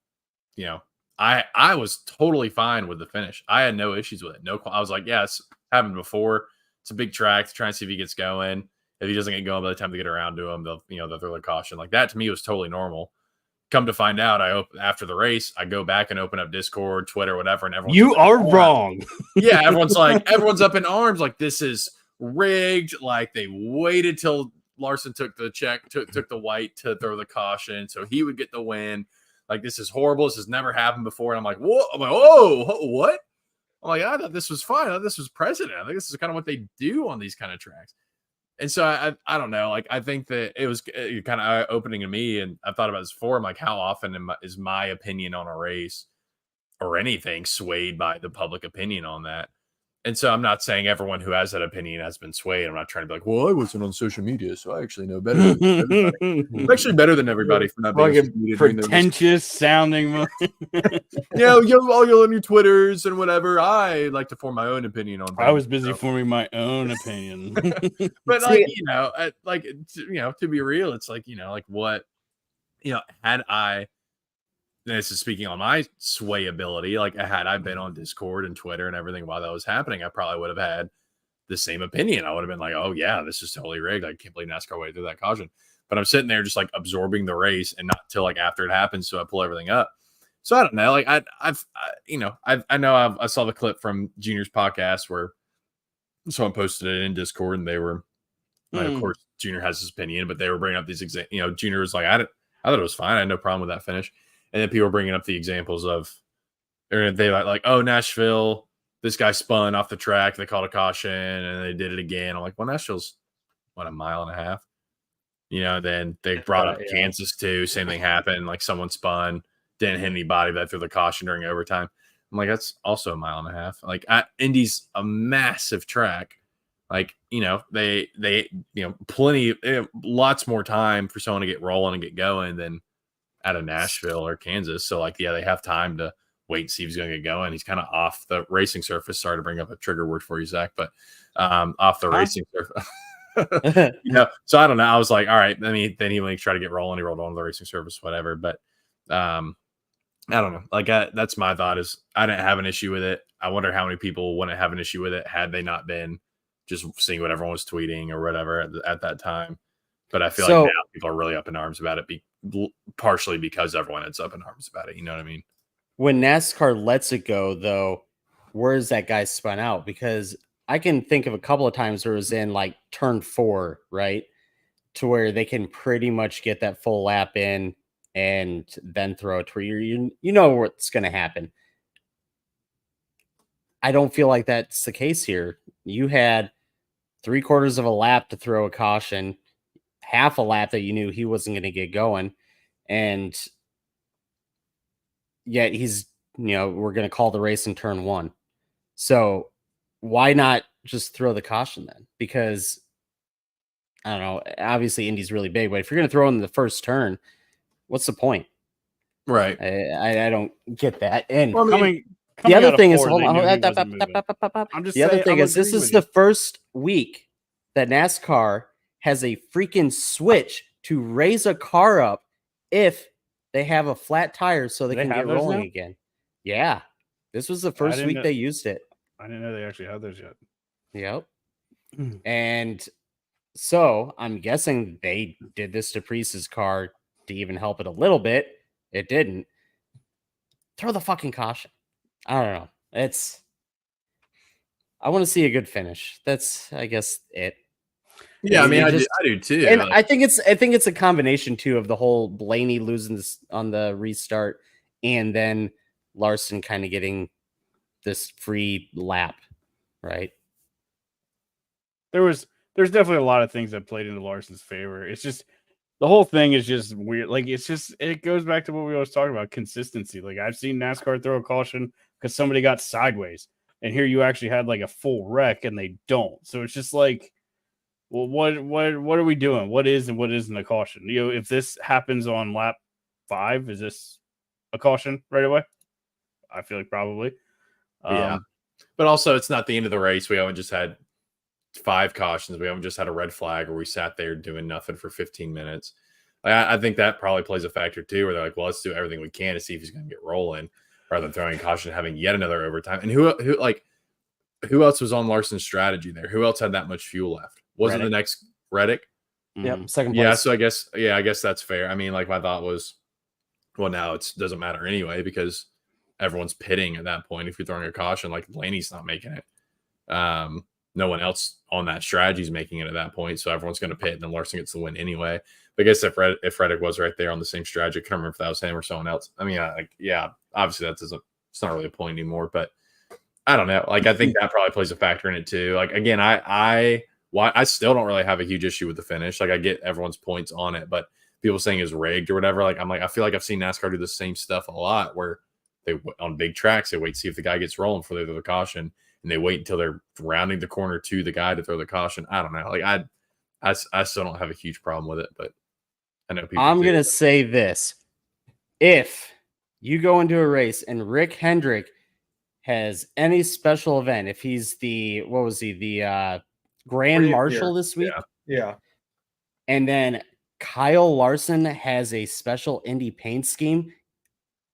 Speaker 2: I was totally fine with the finish. I had no issues with it. I was like, yeah, it's happened before. It's a big track to try and see if he gets going. If he doesn't get going by the time they get around to him, they'll throw the caution. Like that to me was totally normal. Come to find out, after the race, I go back and open up Discord, Twitter, whatever, and everyone's
Speaker 7: You are wrong.
Speaker 2: Yeah, everyone's up in arms, like this is rigged. Like they waited till Larson took the took the white to throw the caution, so he would get the win. Like this is horrible. This has never happened before. And I'm like, whoa! I'm like, oh, what? I'm like, I thought this was fine. I thought this was precedent. I think this is kind of what they do on these kind of tracks. And so I don't know. Like I think that it was kind of eye-opening to me, and I've thought about this before. I'm like, how often is my opinion on a race or anything swayed by the public opinion on that? And so I'm not saying everyone who has that opinion has been swayed. I'm not trying to be like, well, I wasn't on social media, so I actually know better than everybody. I'm actually better than everybody for not being on social media.
Speaker 7: Pretentious sounding.
Speaker 2: All you on your Twitters and whatever. I like to form my own opinion on things.
Speaker 7: I was busy forming my own opinion.
Speaker 2: But to be real, it's like, like what had I, this is speaking on my sway ability, like had I been on Discord and Twitter and everything while that was happening, I probably would have had the same opinion. I would have been like, oh yeah, this is totally rigged. I can't believe NASCAR waited through that caution. But I'm sitting there just like absorbing the race and not till like after it happens. So I pull everything up. So I don't know. Like I saw the clip from Junior's podcast where someone posted it in Discord and they were, like, of course, Junior has his opinion, but they were bringing up these examples. Junior was like, I thought it was fine. I had no problem with that finish. And then people were bringing up the examples of, or they like, oh, Nashville, this guy spun off the track. They called a caution and they did it again. I'm like, well, Nashville's a mile and a half. Then they brought up Kansas too. Same thing happened. Like someone spun, didn't hit anybody, but threw the caution during overtime. I'm like, that's also a mile and a half. Like Indy's a massive track. Like, they plenty, lots more time for someone to get rolling and get going than out of Nashville or Kansas. So like, yeah, they have time to wait and see if he's going to get going. He's kind of off the racing surface. Sorry to bring up a trigger word for you, Zach, but off the racing surface. So I don't know. I was like, all right. I mean, then he like tried to get rolling. He rolled on the racing surface, whatever. But I don't know. Like that's my thought is I didn't have an issue with it. I wonder how many people wouldn't have an issue with it had they not been just seeing what everyone was tweeting or whatever at that time. But I feel like now people are really up in arms about it, partially because everyone is up in arms about it. You know what I mean?
Speaker 6: When NASCAR lets it go, though, where is that guy spun out? Because I can think of a couple of times where it was in like turn 4, right? To where they can pretty much get that full lap in and then throw it where you know what's going to happen. I don't feel like that's the case here. You had 3/4 of a lap to throw a caution, half a lap that you knew he wasn't going to get going, and yet he's, we're going to call the race in turn 1. So why not just throw the caution then? Because I don't know, obviously Indy's really big, but if you're going to throw in the first turn, what's the point?
Speaker 2: Right.
Speaker 6: I don't get that. And
Speaker 7: the
Speaker 6: other thing is, this is the first week that NASCAR has a freaking switch to raise a car up if they have a flat tire so they can get rolling again. Yeah. This was the first week they used it.
Speaker 7: I didn't know they actually had those yet.
Speaker 6: Yep. And so I'm guessing they did this to Priest's car to even help it a little bit. It didn't. Throw the fucking caution. I don't know. I want to see a good finish. That's, I guess, it.
Speaker 2: Yeah, I mean, I do too.
Speaker 6: And I think it's a combination too of the whole Blaney losing this on the restart, and then Larson kind of getting this free lap, right?
Speaker 7: There's definitely a lot of things that played into Larson's favor. It's just the whole thing is just weird. Like it goes back to what we always talk about, consistency. Like I've seen NASCAR throw a caution because somebody got sideways, and here you actually had like a full wreck, and they don't. So it's just like, well, what are we doing? What is and what isn't a caution? If this happens on lap 5, is this a caution right away? I feel like probably.
Speaker 2: Yeah, but also it's not the end of the race. We haven't just had 5 cautions. We haven't just had a red flag where we sat there doing nothing for 15 minutes. I think that probably plays a factor too, where they're like, well, let's do everything we can to see if he's going to get rolling, rather than throwing a caution, having yet another overtime. And who else was on Larson's strategy there? Who else had that much fuel left? Wasn't the next Reddick?
Speaker 6: Yep, second place.
Speaker 2: Yeah, so I guess that's fair. I mean, like my thought was, well, now it doesn't matter anyway because everyone's pitting at that point. If you're throwing a caution, like Blaney's not making it. No one else on that strategy is making it at that point, so everyone's going to pit, and then Larson gets the win anyway. But I guess if Reddick was right there on the same strategy, I can't remember if that was him or someone else. I mean, obviously it's not really a point anymore, but I don't know. Like I think that probably plays a factor in it too. Like again, I still don't really have a huge issue with the finish. Like I get everyone's points on it, but people saying it's rigged or whatever. Like I feel like I've seen NASCAR do the same stuff a lot where they on big tracks, they wait to see if the guy gets rolling before they throw the caution, and they wait until they're rounding the corner to the guy to throw the caution. I don't know. Like I still don't have a huge problem with it, but I know people.
Speaker 6: I'm gonna say this: if you go into a race and Rick Hendrick has any special event, if he's the Grand Marshal this week,
Speaker 1: yeah,
Speaker 6: and then Kyle Larson has a special Indy paint scheme,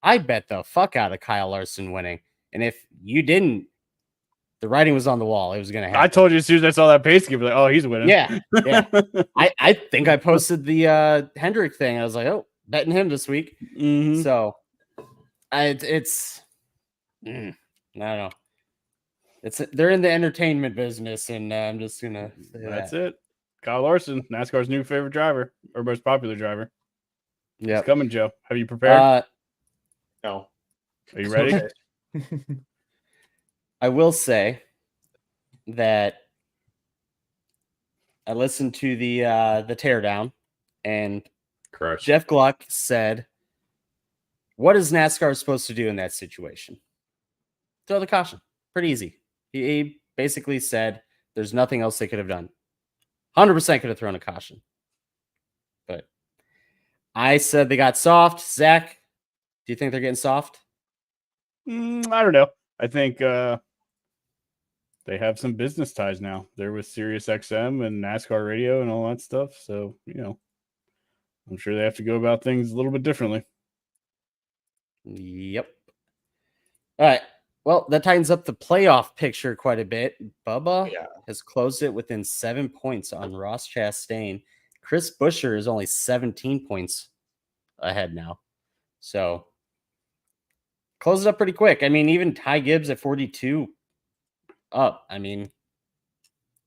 Speaker 6: I bet the fuck out of Kyle Larson winning. And if you didn't, the writing was on the wall. It was going to happen.
Speaker 7: I told you as soon as I saw that pace scheme, like, oh, he's winning.
Speaker 6: Yeah. I think I posted the Hendrick thing. I was like, oh, betting him this week.
Speaker 7: Mhm.
Speaker 6: So I don't know. They're in the entertainment business, and I'm just gonna say
Speaker 7: That's
Speaker 6: that.
Speaker 7: it. Kyle Larson, NASCAR's new favorite driver or most popular driver.
Speaker 6: Yeah,
Speaker 7: It's coming, Joe. Have you prepared?
Speaker 1: No.
Speaker 7: Are you ready?
Speaker 6: I will say that I listened to the teardown, and
Speaker 2: Correct.
Speaker 6: Jeff Gluck said, "What is NASCAR supposed to do in that situation? Throw the caution. Pretty easy." He basically said there's nothing else they could have done. 100% could have thrown a caution. But I said they got soft. Zach, do you think they're getting soft?
Speaker 7: I don't know. I think they have some business ties now. They're with Sirius XM and NASCAR radio and all that stuff. So, I'm sure they have to go about things a little bit differently.
Speaker 6: Yep. All right. Well, that tightens up the playoff picture quite a bit. Bubba has closed it within 7 points on Ross Chastain. Chris Buescher is only 17 points ahead now. So close it up pretty quick. I mean, even Ty Gibbs at 42 up. I mean,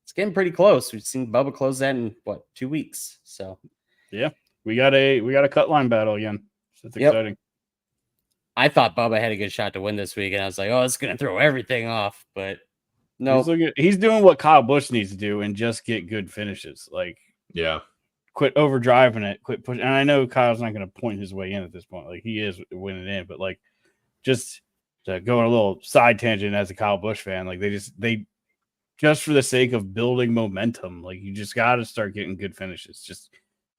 Speaker 6: it's getting pretty close. We've seen Bubba close that in 2 weeks. So
Speaker 7: yeah, we got a cut line battle again. So it's exciting.
Speaker 6: I thought Bubba had a good shot to win this week, and I was like, oh, it's going to throw everything off. But no,
Speaker 7: he's doing what Kyle Busch needs to do and just get good finishes. Like, quit overdriving it, quit pushing. And I know Kyle's not going to point his way in at this point. Like, he is winning in, but like, just to go on a little side tangent as a Kyle Busch fan, like they just for the sake of building momentum, like you just got to start getting good finishes. Just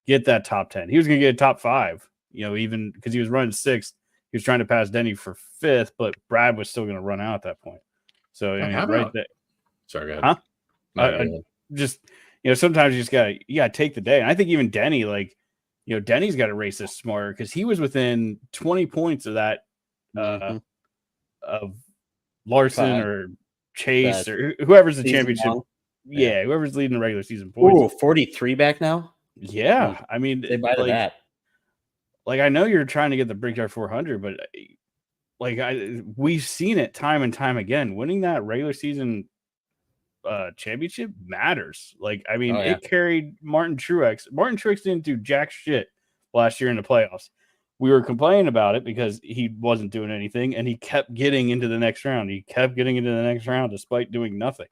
Speaker 7: get that top 10. He was going to get a top 5, even because he was running 6th. He was trying to pass Denny for 5th, but Brad was still going to run out at that point. So right there.
Speaker 2: Sorry, go ahead.
Speaker 7: Just sometimes you just gotta take the day. And I think even Denny, Denny's got to race this smarter because he was within 20 points of that of Larson or Chase or whoever's the championship. Long. Yeah, whoever's leading the regular season points.
Speaker 6: Ooh, 43 back now.
Speaker 7: Yeah, I mean,
Speaker 6: they buy that.
Speaker 7: Like, I know you're trying to get the Brickyard 400, but we've seen it time and time again. Winning that regular season championship matters. Like, I mean, it carried Martin Truex. Martin Truex didn't do jack shit last year in the playoffs. We were complaining about it because he wasn't doing anything, and he kept getting into the next round. He kept getting into the next round despite doing nothing.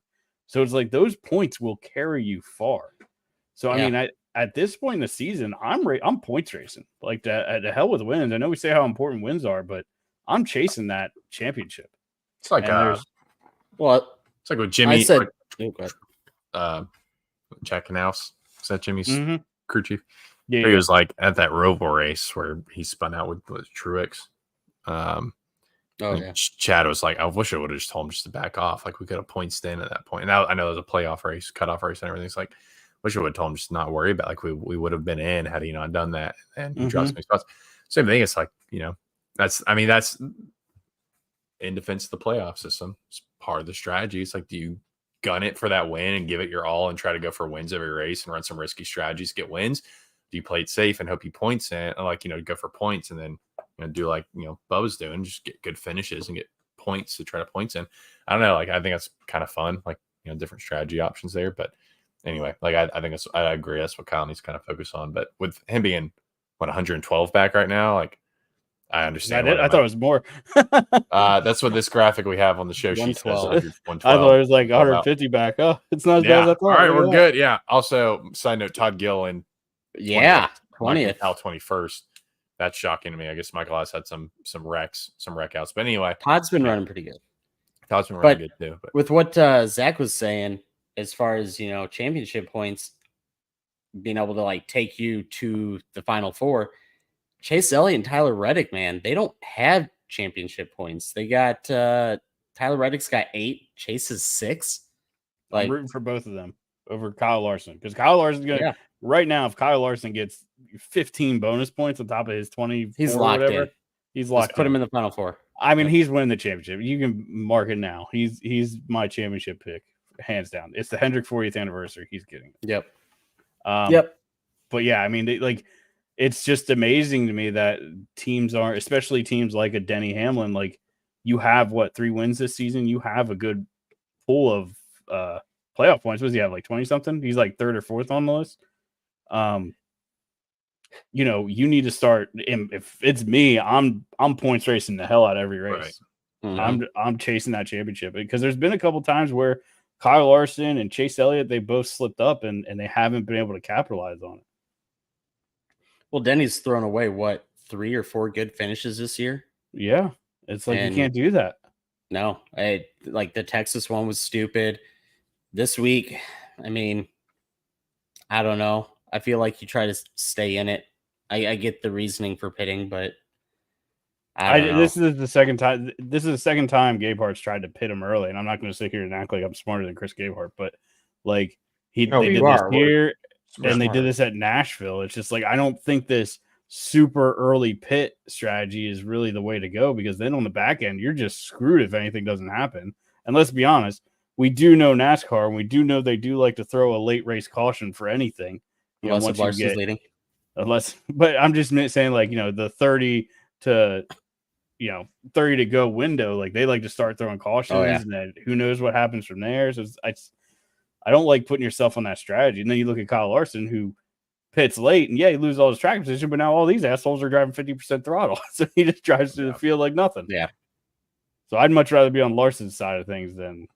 Speaker 7: So it's like those points will carry you far. So, I mean, at this point in the season, I'm points racing. Like, the hell with wins. I know we say how important wins are, but I'm chasing that championship.
Speaker 2: It's like
Speaker 6: it's
Speaker 2: like with Jimmy.
Speaker 6: said,
Speaker 2: Jack Knaus. Is that Jimmy's crew chief?
Speaker 7: Yeah,
Speaker 2: he was like at that Roval race where he spun out with Truex. Chad was like, I wish I would have just told him just to back off. Like, we could have point stand at that point. And I know there's a playoff race, cutoff race, and everything. It's like, wish I would have told him just to not worry about. Like, we would have been in had he not done that. And he drops me spots. Same thing. It's like, that's in defense of the playoff system. It's part of the strategy. It's like, do you gun it for that win and give it your all and try to go for wins every race and run some risky strategies to get wins? Do you play it safe and hope he points in, go for points and then do like Bubba's doing, just get good finishes and get points to try to points in? I don't know. Like, I think that's kind of fun. Like, different strategy options there. But anyway, like I think I agree. That's what Kyle needs to kind of focus on. But with him being 112 back right now, like, I understand.
Speaker 7: I thought it was more.
Speaker 2: That's what this graphic we have on the show sheet says. 112.
Speaker 7: I thought it was like 150 back. Oh, it's not as bad as I thought.
Speaker 2: All right, we're good. Yeah. Also, side note, Todd Gilliland.
Speaker 6: 20th.
Speaker 2: Al 21st. That's shocking to me. I guess Michael has had some wreck outs. But anyway,
Speaker 6: Todd's been running pretty good.
Speaker 2: Todd's been running good too. But
Speaker 6: with what Zach was saying, as far as championship points, being able to like take you to the Final Four, Chase Elliott and Tyler Reddick, man, they don't have championship points. They got Tyler Reddick's got 8, Chase is 6.
Speaker 7: I'm rooting for both of them over Kyle Larson because Kyle Larson's right now, if Kyle Larson gets 15 bonus points on top of his 20,
Speaker 6: He's
Speaker 7: or
Speaker 6: locked
Speaker 7: whatever,
Speaker 6: in.
Speaker 7: he's
Speaker 6: Just
Speaker 7: locked
Speaker 6: put
Speaker 7: in.
Speaker 6: him in the Final Four.
Speaker 7: I mean, he's winning the championship. You can mark it now. He's my championship pick, hands down. It's the Hendrick 40th anniversary. He's getting it.
Speaker 6: Yep.
Speaker 7: Yep. But yeah, I mean, it's just amazing to me that teams aren't, especially teams like a Denny Hamlin, like you have 3 wins this season. You have a good pool of playoff points. What does he have, like 20 something? He's like 3rd or 4th on the list. You need to start. If it's me, I'm points racing the hell out of every race.
Speaker 2: Right.
Speaker 6: Mm-hmm.
Speaker 7: I'm chasing that championship because there's been a couple times where Kyle Larson and Chase Elliott, they both slipped up and they haven't been able to capitalize on it.
Speaker 6: Well, Denny's thrown away 3 or 4 good finishes this year.
Speaker 7: Yeah, it's like you can't do that.
Speaker 6: No, like the Texas one was stupid. This week, I mean, I don't know. I feel like you try to stay in it. I get the reasoning for pitting, but I don't know.
Speaker 7: This is the second time. This is the second time Gabehart's tried to pit him early, and I'm not going to sit here and act like I'm smarter than Chris Gabehart, but like they did this here, and they did this at Nashville. It's just like I don't think this super early pit strategy is really the way to go because then on the back end you're just screwed if anything doesn't happen. And let's be honest, we do know NASCAR, and we do know they do like to throw a late race caution for anything.
Speaker 6: Unless Larson's leading.
Speaker 7: But I'm just saying, like, the 30 to go window, like they like to start throwing cautions, and then who knows what happens from there. So I don't like putting yourself on that strategy. And then you look at Kyle Larson, who pits late, and he loses all his track position, but now all these assholes are driving 50% throttle, so he just drives through the field like nothing.
Speaker 6: Yeah.
Speaker 7: So I'd much rather be on Larson's side of things than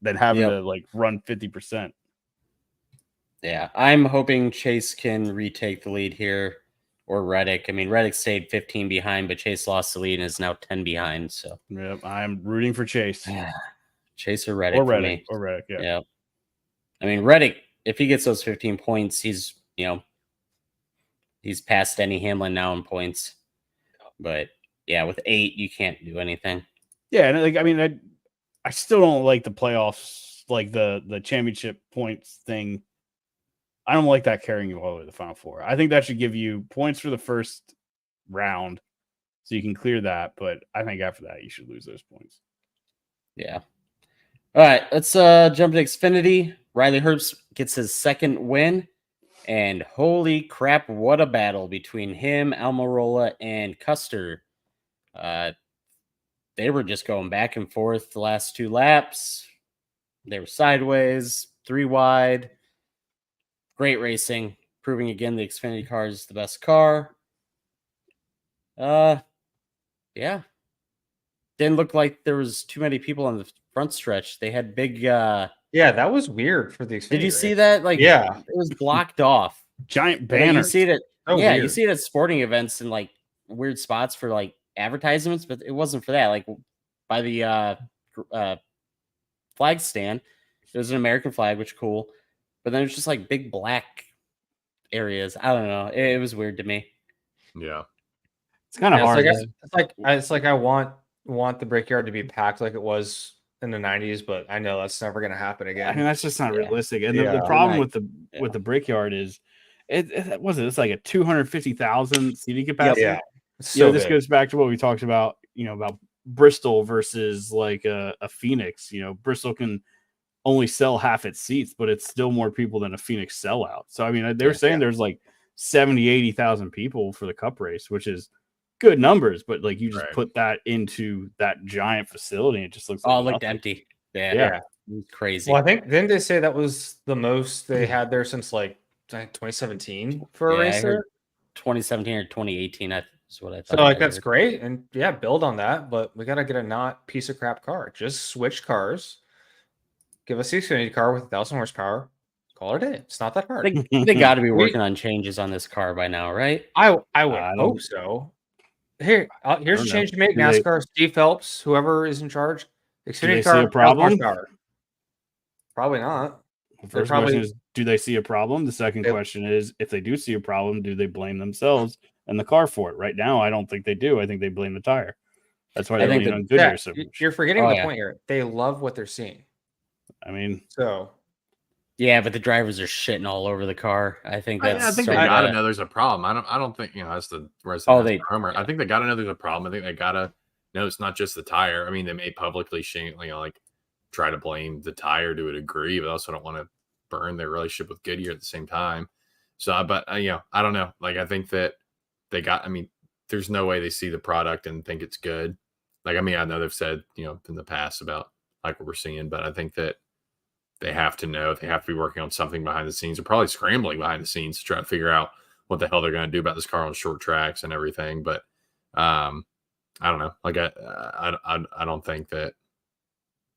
Speaker 7: having to like run 50%.
Speaker 6: Yeah, I'm hoping Chase can retake the lead here, or Reddick. I mean, Reddick stayed 15 behind, but Chase lost the lead and is now 10 behind. So
Speaker 7: yep, I'm rooting for Chase.
Speaker 6: Yeah. Chase or Reddick.
Speaker 7: Or Reddick, yeah.
Speaker 6: I mean, Reddick, if he gets those 15 points, he's past Denny Hamlin now in points. But yeah, with 8, you can't do anything.
Speaker 7: Yeah, and I still don't like the playoffs, like the championship points thing. I don't like that carrying you all the way to the Final Four. I think that should give you points for the first round so you can clear that. But I think after that, you should lose those points.
Speaker 6: Yeah. All right, let's jump to Xfinity. Riley Herbst gets his second win. And holy crap, what a battle between him, Almirola, and Custer. They were just going back and forth the last 2 laps. They were sideways, 3 wide. Great racing, proving again the Xfinity car is the best car. Yeah. Didn't look like there was too many people on the front stretch. They had big
Speaker 1: yeah, that was weird for the Xfinity.
Speaker 6: Did you see that? Like,
Speaker 1: yeah,
Speaker 6: it was blocked off.
Speaker 7: Giant banners.
Speaker 6: You see it at,
Speaker 1: weird.
Speaker 6: You see it at sporting events and like weird spots for like advertisements, but it wasn't for that. Like by the flag stand, it was an American flag, which is cool. But then it's just like big black areas. I don't know. It was weird to me.
Speaker 2: Yeah,
Speaker 7: it's kind of hard.
Speaker 1: It's like I want the Brickyard to be packed like it was in the 90s, but I know that's never going to happen again.
Speaker 7: I mean, that's just not realistic. And the problem with the Brickyard is it's like a 250,000 seating capacity.
Speaker 1: Yeah. So
Speaker 7: this goes back to what we talked about, about Bristol versus like a Phoenix. Bristol can only sell half its seats, but it's still more people than a Phoenix sellout. So, I mean, they were saying there's like 70, 80,000 people for the Cup race, which is good numbers, but like you just put that into that giant facility, and it just looks like
Speaker 6: it looked empty. Yeah. It was crazy.
Speaker 1: Well, I think, didn't they say that was the most they had there since like 2017 for a race there?
Speaker 6: 2017 or 2018, that's what I thought.
Speaker 1: So like that's great, and build on that, but we got to get a not piece of crap car. Just switch cars. Give us the Xfinity car with 1,000 horsepower. Call it a day. It's not that hard.
Speaker 6: They got to be working on changes on this car by now, right?
Speaker 1: I would hope so. Here's a change to make. NASCAR, Steve Phelps, whoever is in charge. Xfinity car,
Speaker 7: see a problem?
Speaker 1: Probably not.
Speaker 7: The first question is, do they see a problem? The second question is, if they do see a problem, do they blame themselves and the car for it? Right now, I don't think they do. I think they blame the tire. That's why they're leaning on Goodyear so much.
Speaker 1: You're forgetting the point here. They love what they're seeing.
Speaker 7: I mean,
Speaker 1: so
Speaker 6: Yeah, but the drivers are shitting all over the car. I think that's.
Speaker 2: I think they
Speaker 6: starting
Speaker 2: gotta
Speaker 6: to-
Speaker 2: know there's a problem. I don't think as the
Speaker 6: Oh,
Speaker 2: resident homer. I think they gotta know there's a problem. I think they gotta know it's not just the tire. I mean, they may publicly like try to blame the tire to a degree, but also don't want to burn their relationship with Goodyear at the same time. So, but I don't know. Like, I think that they got. I mean, there's no way they see the product and think it's good. Like, I mean, I know they've said in the past about like what we're seeing, but I think that they have to know, they have to be working on something behind the scenes. They're probably scrambling behind the scenes to try to figure out what the hell they're going to do about this car on short tracks and everything. But I don't know. Like I don't think that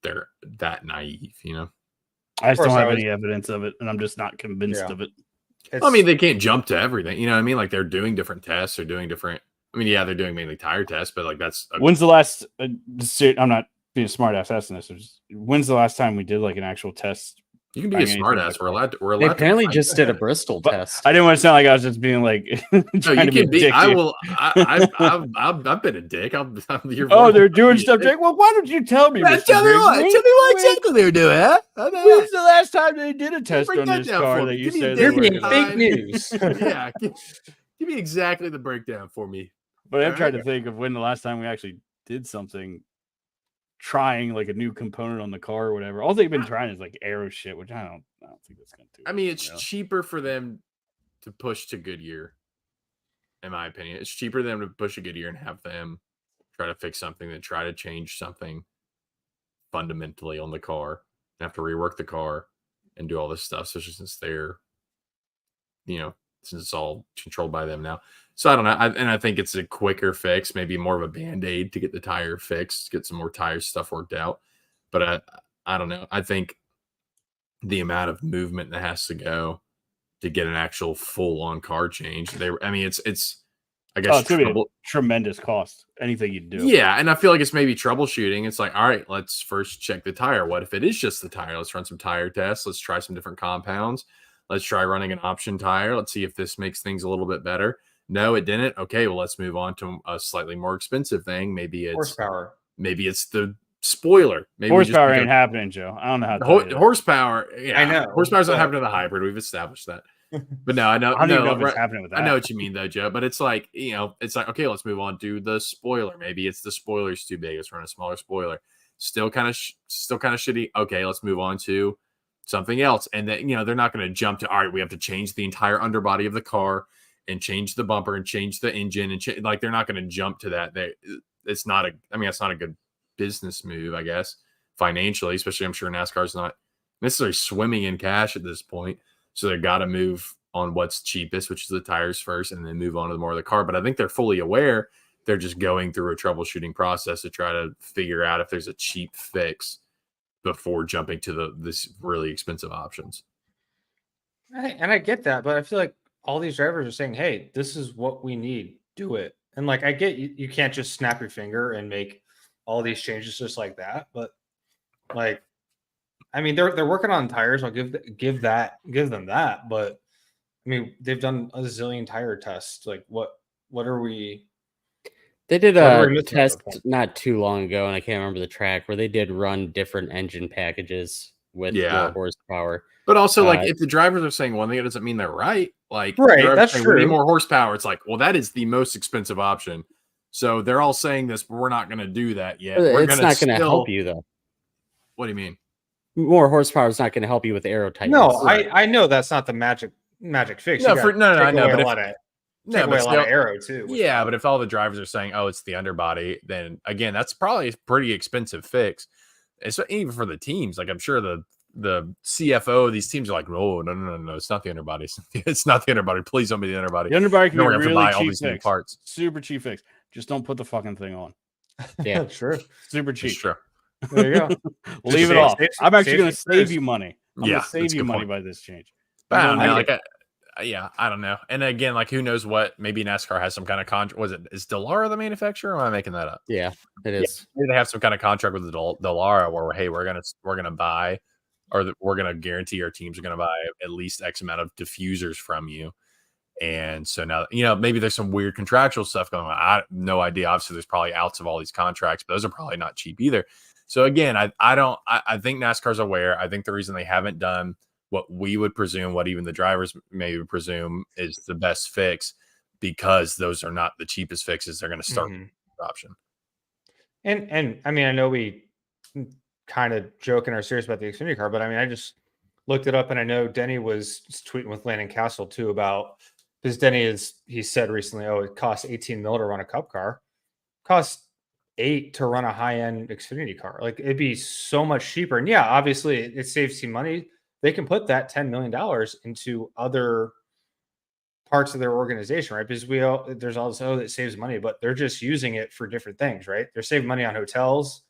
Speaker 2: they're that naive.
Speaker 7: I just
Speaker 1: course,
Speaker 7: don't
Speaker 1: I
Speaker 7: have
Speaker 1: was-
Speaker 7: any evidence of it, and I'm just not convinced
Speaker 1: Yeah.
Speaker 7: of it.
Speaker 2: I mean, they can't jump to everything. You know what I mean? Like they're doing different tests. They're doing different. I mean, yeah, they're doing mainly tire tests, but like that's.
Speaker 7: When's the last? I'm not being a smart ass asking this. When's the last time we did like an actual test?
Speaker 2: You can be a
Speaker 7: anything
Speaker 2: smart
Speaker 7: like
Speaker 2: ass.
Speaker 7: that.
Speaker 2: We're allowed. We're
Speaker 6: They
Speaker 2: allowed.
Speaker 6: apparently
Speaker 2: to
Speaker 6: just did a Bristol
Speaker 7: But
Speaker 6: test.
Speaker 7: I didn't want to sound like I was just being like.
Speaker 2: No,
Speaker 7: trying
Speaker 2: you
Speaker 7: to be a
Speaker 2: can be.
Speaker 7: dick
Speaker 2: I
Speaker 7: here.
Speaker 2: will. I've been a dick.
Speaker 7: Oh, they're doing stuff. Jake. Well, why don't you tell me? Mr.
Speaker 2: Tell me
Speaker 7: Briggs?
Speaker 2: what. Tell me what exactly they were doing. Huh?
Speaker 7: When's the last time they did a test
Speaker 2: break
Speaker 7: on
Speaker 2: that
Speaker 7: this
Speaker 2: down
Speaker 7: car
Speaker 2: for
Speaker 7: that
Speaker 2: me.
Speaker 7: you
Speaker 2: Give me
Speaker 7: said
Speaker 2: their
Speaker 7: they were
Speaker 1: being
Speaker 7: gonna-
Speaker 1: fake news.
Speaker 2: Yeah, give me exactly the breakdown for me.
Speaker 7: But I'm
Speaker 2: All
Speaker 7: trying
Speaker 2: right.
Speaker 7: to think of when the last time we actually did something, trying like a new component on the car or whatever. All they've been trying is like aero shit, which I don't think that's gonna do.
Speaker 2: I mean, it's
Speaker 7: you know?
Speaker 2: cheaper for them to push to Goodyear, in my opinion. It's cheaper for them to push a Goodyear and have them try to fix something than try to change something fundamentally on the car and have to rework the car and do all this stuff, especially since they're, since it's all controlled by them now. So I don't know. I think it's a quicker fix, maybe more of a Band-Aid to get the tire fixed, get some more tire stuff worked out. But I don't know. I think the amount of movement that has to go to get an actual full-on car change. It's I guess
Speaker 7: It's gonna be a
Speaker 2: trouble.
Speaker 7: tremendous cost. Anything you do.
Speaker 2: Yeah, and I feel like it's maybe troubleshooting. It's like, all right, let's first check the tire. What if it is just the tire? Let's run some tire tests. Let's try some different compounds. Let's try running an option tire. Let's see if this makes things a little bit better. No, it didn't. Okay, well, let's move on to a slightly more expensive thing. Maybe it's
Speaker 1: horsepower.
Speaker 2: Maybe it's the spoiler. Maybe we just
Speaker 7: Horsepower
Speaker 2: need to-
Speaker 7: ain't happening, Joe. I don't know how to tell you that.
Speaker 2: horsepower. Yeah,
Speaker 1: I know,
Speaker 2: horsepower's not
Speaker 1: but-
Speaker 2: happening to the hybrid. We've established that. But no, I know.
Speaker 7: I don't even
Speaker 2: no,
Speaker 7: know if it's
Speaker 2: right-
Speaker 7: happening with that.
Speaker 2: I know what you mean, though, Joe. But it's like, it's like, okay, let's move on to the spoiler. Maybe it's the spoiler's too big. Let's run a smaller spoiler. Still kind of shitty. Okay, let's move on to something else. And then, they're not going to jump to, all right, we have to change the entire underbody of the car and change the bumper and change the engine and like they're not going to jump to that. It's not a good business move, I guess, financially, especially I'm sure NASCAR's not necessarily swimming in cash at this point. So they've got to move on what's cheapest, which is the tires first, and then move on to more of the car. But I think they're fully aware. They're just going through a troubleshooting process to try to figure out if there's a cheap fix before jumping to this really expensive options.
Speaker 1: And I get that, but I feel like all these drivers are saying, "Hey, this is what we need. Do it." And like, I get you can't just snap your finger and make all these changes just like that. But like, I mean, they're working on tires. I'll give them that. But I mean, they've done a zillion tire tests. Like, what are we?
Speaker 6: They did
Speaker 1: What are
Speaker 6: a
Speaker 1: we missing at
Speaker 6: test
Speaker 1: that point?
Speaker 6: not too long ago, and I can't remember the track where they did run different engine packages with
Speaker 2: Yeah.
Speaker 6: more horsepower.
Speaker 2: But also, like,
Speaker 6: Uh,
Speaker 2: if the drivers are saying one thing, it doesn't mean they're right. Like,
Speaker 1: Right,
Speaker 2: they're
Speaker 1: that's
Speaker 2: saying, "We need
Speaker 1: true.
Speaker 2: more horsepower." It's like, well, that is the most expensive option. So they're all saying this, but we're not going to do that yet. We're
Speaker 6: It's not going to
Speaker 2: still-
Speaker 6: help you though.
Speaker 2: What do you mean?
Speaker 6: More horsepower is not going to help you with aero tightness.
Speaker 1: No, I know that's not the magic fix.
Speaker 2: No,
Speaker 1: You gotta
Speaker 2: no,
Speaker 1: take
Speaker 2: I know,
Speaker 1: away
Speaker 2: but
Speaker 1: a
Speaker 2: if-
Speaker 1: lot of
Speaker 2: No,
Speaker 1: take away
Speaker 2: but
Speaker 1: a lot of
Speaker 2: still-
Speaker 1: arrow too. with
Speaker 2: Yeah,
Speaker 1: that.
Speaker 2: but if all the drivers are saying, "Oh, it's the underbody," then again, that's probably a pretty expensive fix. It's even for the teams. Like, I'm sure the CFO of these teams are like, "Oh, no, it's not the underbody. It's not the underbody. Please don't be the underbody."
Speaker 7: The underbody can
Speaker 2: No,
Speaker 7: be
Speaker 2: we're
Speaker 7: a
Speaker 2: gonna have to
Speaker 7: really
Speaker 2: buy all
Speaker 7: cheap
Speaker 2: these new
Speaker 7: fix.
Speaker 2: parts.
Speaker 7: Super cheap fix. Just don't put the fucking thing on.
Speaker 6: Yeah.
Speaker 1: True.
Speaker 7: Super
Speaker 2: It's
Speaker 7: cheap.
Speaker 2: true.
Speaker 1: There you go.
Speaker 7: Leave it
Speaker 1: save-
Speaker 7: off.
Speaker 1: save-
Speaker 7: I'm actually
Speaker 1: save
Speaker 7: going to
Speaker 1: some
Speaker 7: save
Speaker 1: space.
Speaker 7: you money. I'm
Speaker 2: Yeah,
Speaker 7: going to
Speaker 2: that's
Speaker 7: save
Speaker 2: a
Speaker 7: you
Speaker 2: good
Speaker 7: money
Speaker 2: point.
Speaker 7: by this change.
Speaker 2: But I don't
Speaker 7: You
Speaker 2: know.
Speaker 7: don't
Speaker 2: Like, I don't know. And again, like, who knows what? Maybe NASCAR has some kind of contract. Is Dallara the manufacturer? Or am I making that up?
Speaker 6: Yeah, it is.
Speaker 2: Maybe they have some kind of contract with Dallara where, hey, we're gonna buy, or we're gonna guarantee our teams are gonna buy at least X amount of diffusers from you. And so now, maybe there's some weird contractual stuff going on. I have no idea. Obviously, there's probably outs of all these contracts, but those are probably not cheap either. So again, I think NASCAR's aware. I think the reason they haven't done what we would presume, what even the drivers maybe presume is the best fix, because those are not the cheapest fixes. They're going to start with the option.
Speaker 1: And I mean, I know we kind of joke and are serious about the Xfinity car, but I mean, I just looked it up, and I know Denny was tweeting with Landon Castle too about, because Denny he said recently, oh, it costs 18 mil to run a Cup car, costs 8 to run a high-end Xfinity car. Like, it'd be so much cheaper. And yeah, obviously it saves you money. They can put that $10 million into other parts of their organization, right? Because there's all this, oh, that saves money, but they're just using it for different things, right? They're saving money on hotels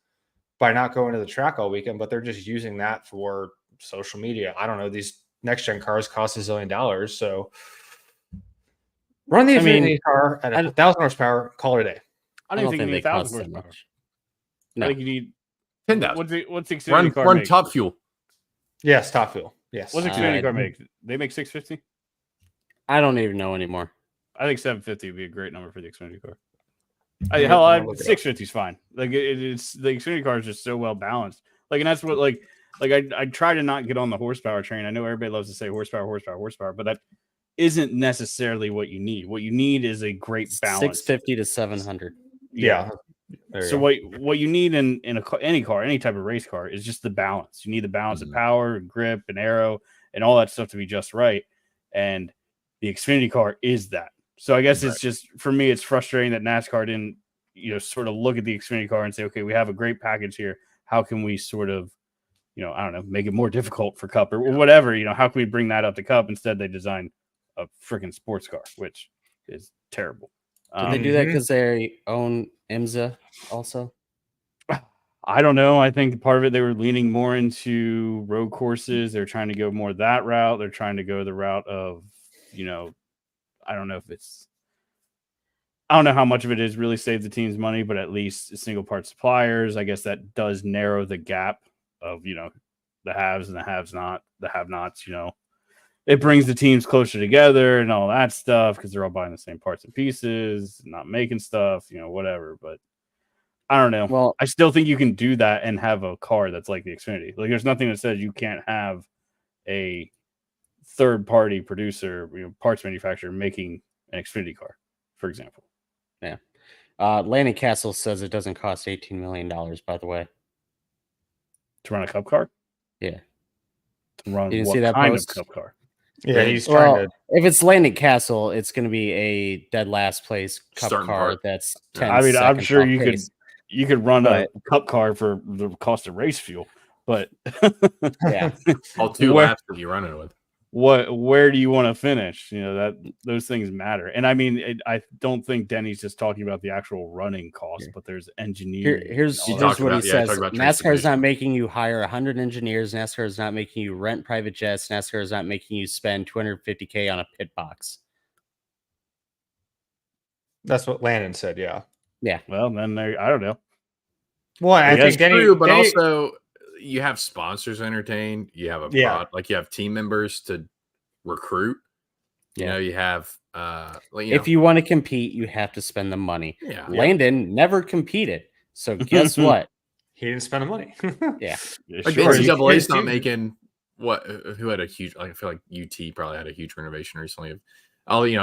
Speaker 1: by not going to the track all weekend, but they're just using that for social media. I don't know. These next gen cars cost $1 zillion. So run the Xfinity car at 1,000 horsepower, call it a day.
Speaker 7: I don't even think you need 1,000
Speaker 6: cost that
Speaker 7: horsepower.
Speaker 6: much.
Speaker 7: I think you need
Speaker 2: 10,000.
Speaker 7: What's the Xfinity car
Speaker 2: Run
Speaker 7: make?
Speaker 2: top fuel.
Speaker 1: Yes, top fuel. Yes.
Speaker 7: What's the Xfinity car make? They make 650.
Speaker 6: I don't even know anymore.
Speaker 7: I think 750 would be a great number for the Xfinity car.
Speaker 1: I'm gonna look it up.
Speaker 7: 650 is fine. Like it's the Xfinity car is just so well balanced. Like, and that's what like I try to not get on the horsepower train. I know everybody loves to say horsepower, but that isn't necessarily what you need. What you need is a great balance.
Speaker 6: 650 to 700.
Speaker 1: Yeah.
Speaker 7: So what you need in any car, any type of race car, is just the balance. You need the balance of power, and grip, and aero, and all that stuff to be just right. And the Xfinity car is that. So I guess it's just, for me, it's frustrating that NASCAR didn't, sort of look at the Xfinity car and say, okay, we have a great package here. How can we sort of, I don't know, make it more difficult for Cup or whatever? How can we bring that up to Cup? Instead, they designed a freaking sports car, which is terrible.
Speaker 6: Did they do that because they own IMSA also?
Speaker 7: I don't know. I think part of it, they were leaning more into road courses. They're trying to go more that route. They're trying to go the route of, I don't know how much of it is really save the team's money, but at least single part suppliers. I guess that does narrow the gap of, the haves and the have-nots, It brings the teams closer together and all that stuff because they're all buying the same parts and pieces, not making stuff, whatever. But I don't know.
Speaker 6: Well,
Speaker 7: I still think you can do that and have a car that's like the Xfinity. Like, there's nothing that says you can't have a third-party producer, parts manufacturer making an Xfinity car, for example.
Speaker 6: Yeah. Landon Castle says it doesn't cost $18 million, by the way.
Speaker 7: To run a Cup car?
Speaker 6: Yeah.
Speaker 7: To run
Speaker 6: You
Speaker 7: what
Speaker 6: see that
Speaker 7: kind
Speaker 6: post?
Speaker 7: of Cup car?
Speaker 1: Yeah, he's trying to.
Speaker 6: If it's Landon Castle, it's going to be a dead last place Cup
Speaker 2: Starting
Speaker 6: car
Speaker 2: part.
Speaker 6: that's 10
Speaker 7: I mean, I'm
Speaker 6: seconds
Speaker 7: sure
Speaker 6: off pace.
Speaker 7: you could run a
Speaker 6: But-
Speaker 7: Cup car for the cost of race fuel, but
Speaker 6: Yeah.
Speaker 2: All 2 laps that you run it with.
Speaker 7: where do you want to finish? That those things matter. And I mean, I don't think Denny's just talking about the actual running cost, but there's engineering.
Speaker 6: Here's
Speaker 2: You
Speaker 6: what
Speaker 2: talk
Speaker 6: he
Speaker 2: about-
Speaker 6: says.
Speaker 2: talk about
Speaker 6: NASCAR is
Speaker 2: transportation.
Speaker 6: not making you hire 100 engineers. NASCAR is not making you rent private jets. NASCAR is not making you spend $250K on a pit box.
Speaker 1: That's what Landon said. Yeah.
Speaker 7: Well, then I don't know.
Speaker 1: Well, I
Speaker 7: That's
Speaker 1: think Denny,
Speaker 2: True, but
Speaker 1: Denny-
Speaker 2: also you have sponsors entertained. You have you have team members to recruit. You have
Speaker 6: if you want to compete, you have to spend the money.
Speaker 2: Yeah.
Speaker 6: Landon never competed. So guess what?
Speaker 1: he didn't spend the money.
Speaker 6: Yeah.
Speaker 2: Like
Speaker 7: Sure.
Speaker 2: NCAA is
Speaker 1: you-
Speaker 2: not making what? Who had a huge? I feel like UT probably had a huge renovation recently. You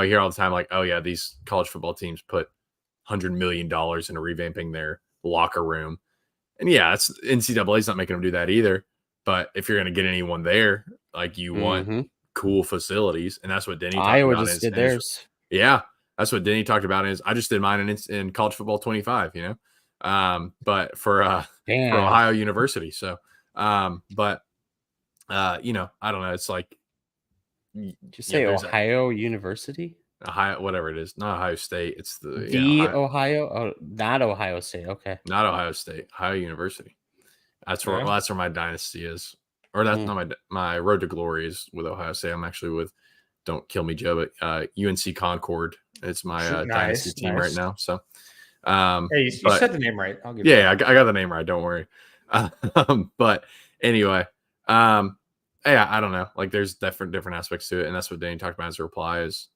Speaker 2: hear all the time like, oh yeah, these college football teams put $100 million into revamping their locker room, and yeah, it's NCAA is not making them do that either. But if you're going to get anyone there, like you want cool facilities, and that's what Denny talked
Speaker 6: Iowa
Speaker 2: about
Speaker 6: just did theirs.
Speaker 2: Yeah, that's what Denny talked about. Is I just did mine in college football 25. But for Ohio University. So, I don't know. It's like,
Speaker 6: Did you say Ohio University?
Speaker 2: Ohio, whatever it is, not Ohio State. It's
Speaker 6: Ohio. Oh, not Ohio State. Okay,
Speaker 2: not Ohio State. Ohio University. That's where that's where my dynasty is, or that's not my road to glory is with Ohio State. I'm actually with, don't kill me, Joe, but UNC Concord. It's my dynasty team right now. So,
Speaker 1: hey, you said the name right. I'll give
Speaker 2: you I got the name right. Don't worry. But anyway, yeah, I don't know. Like, there's different aspects to it, and that's what Danny talked about. His reply is,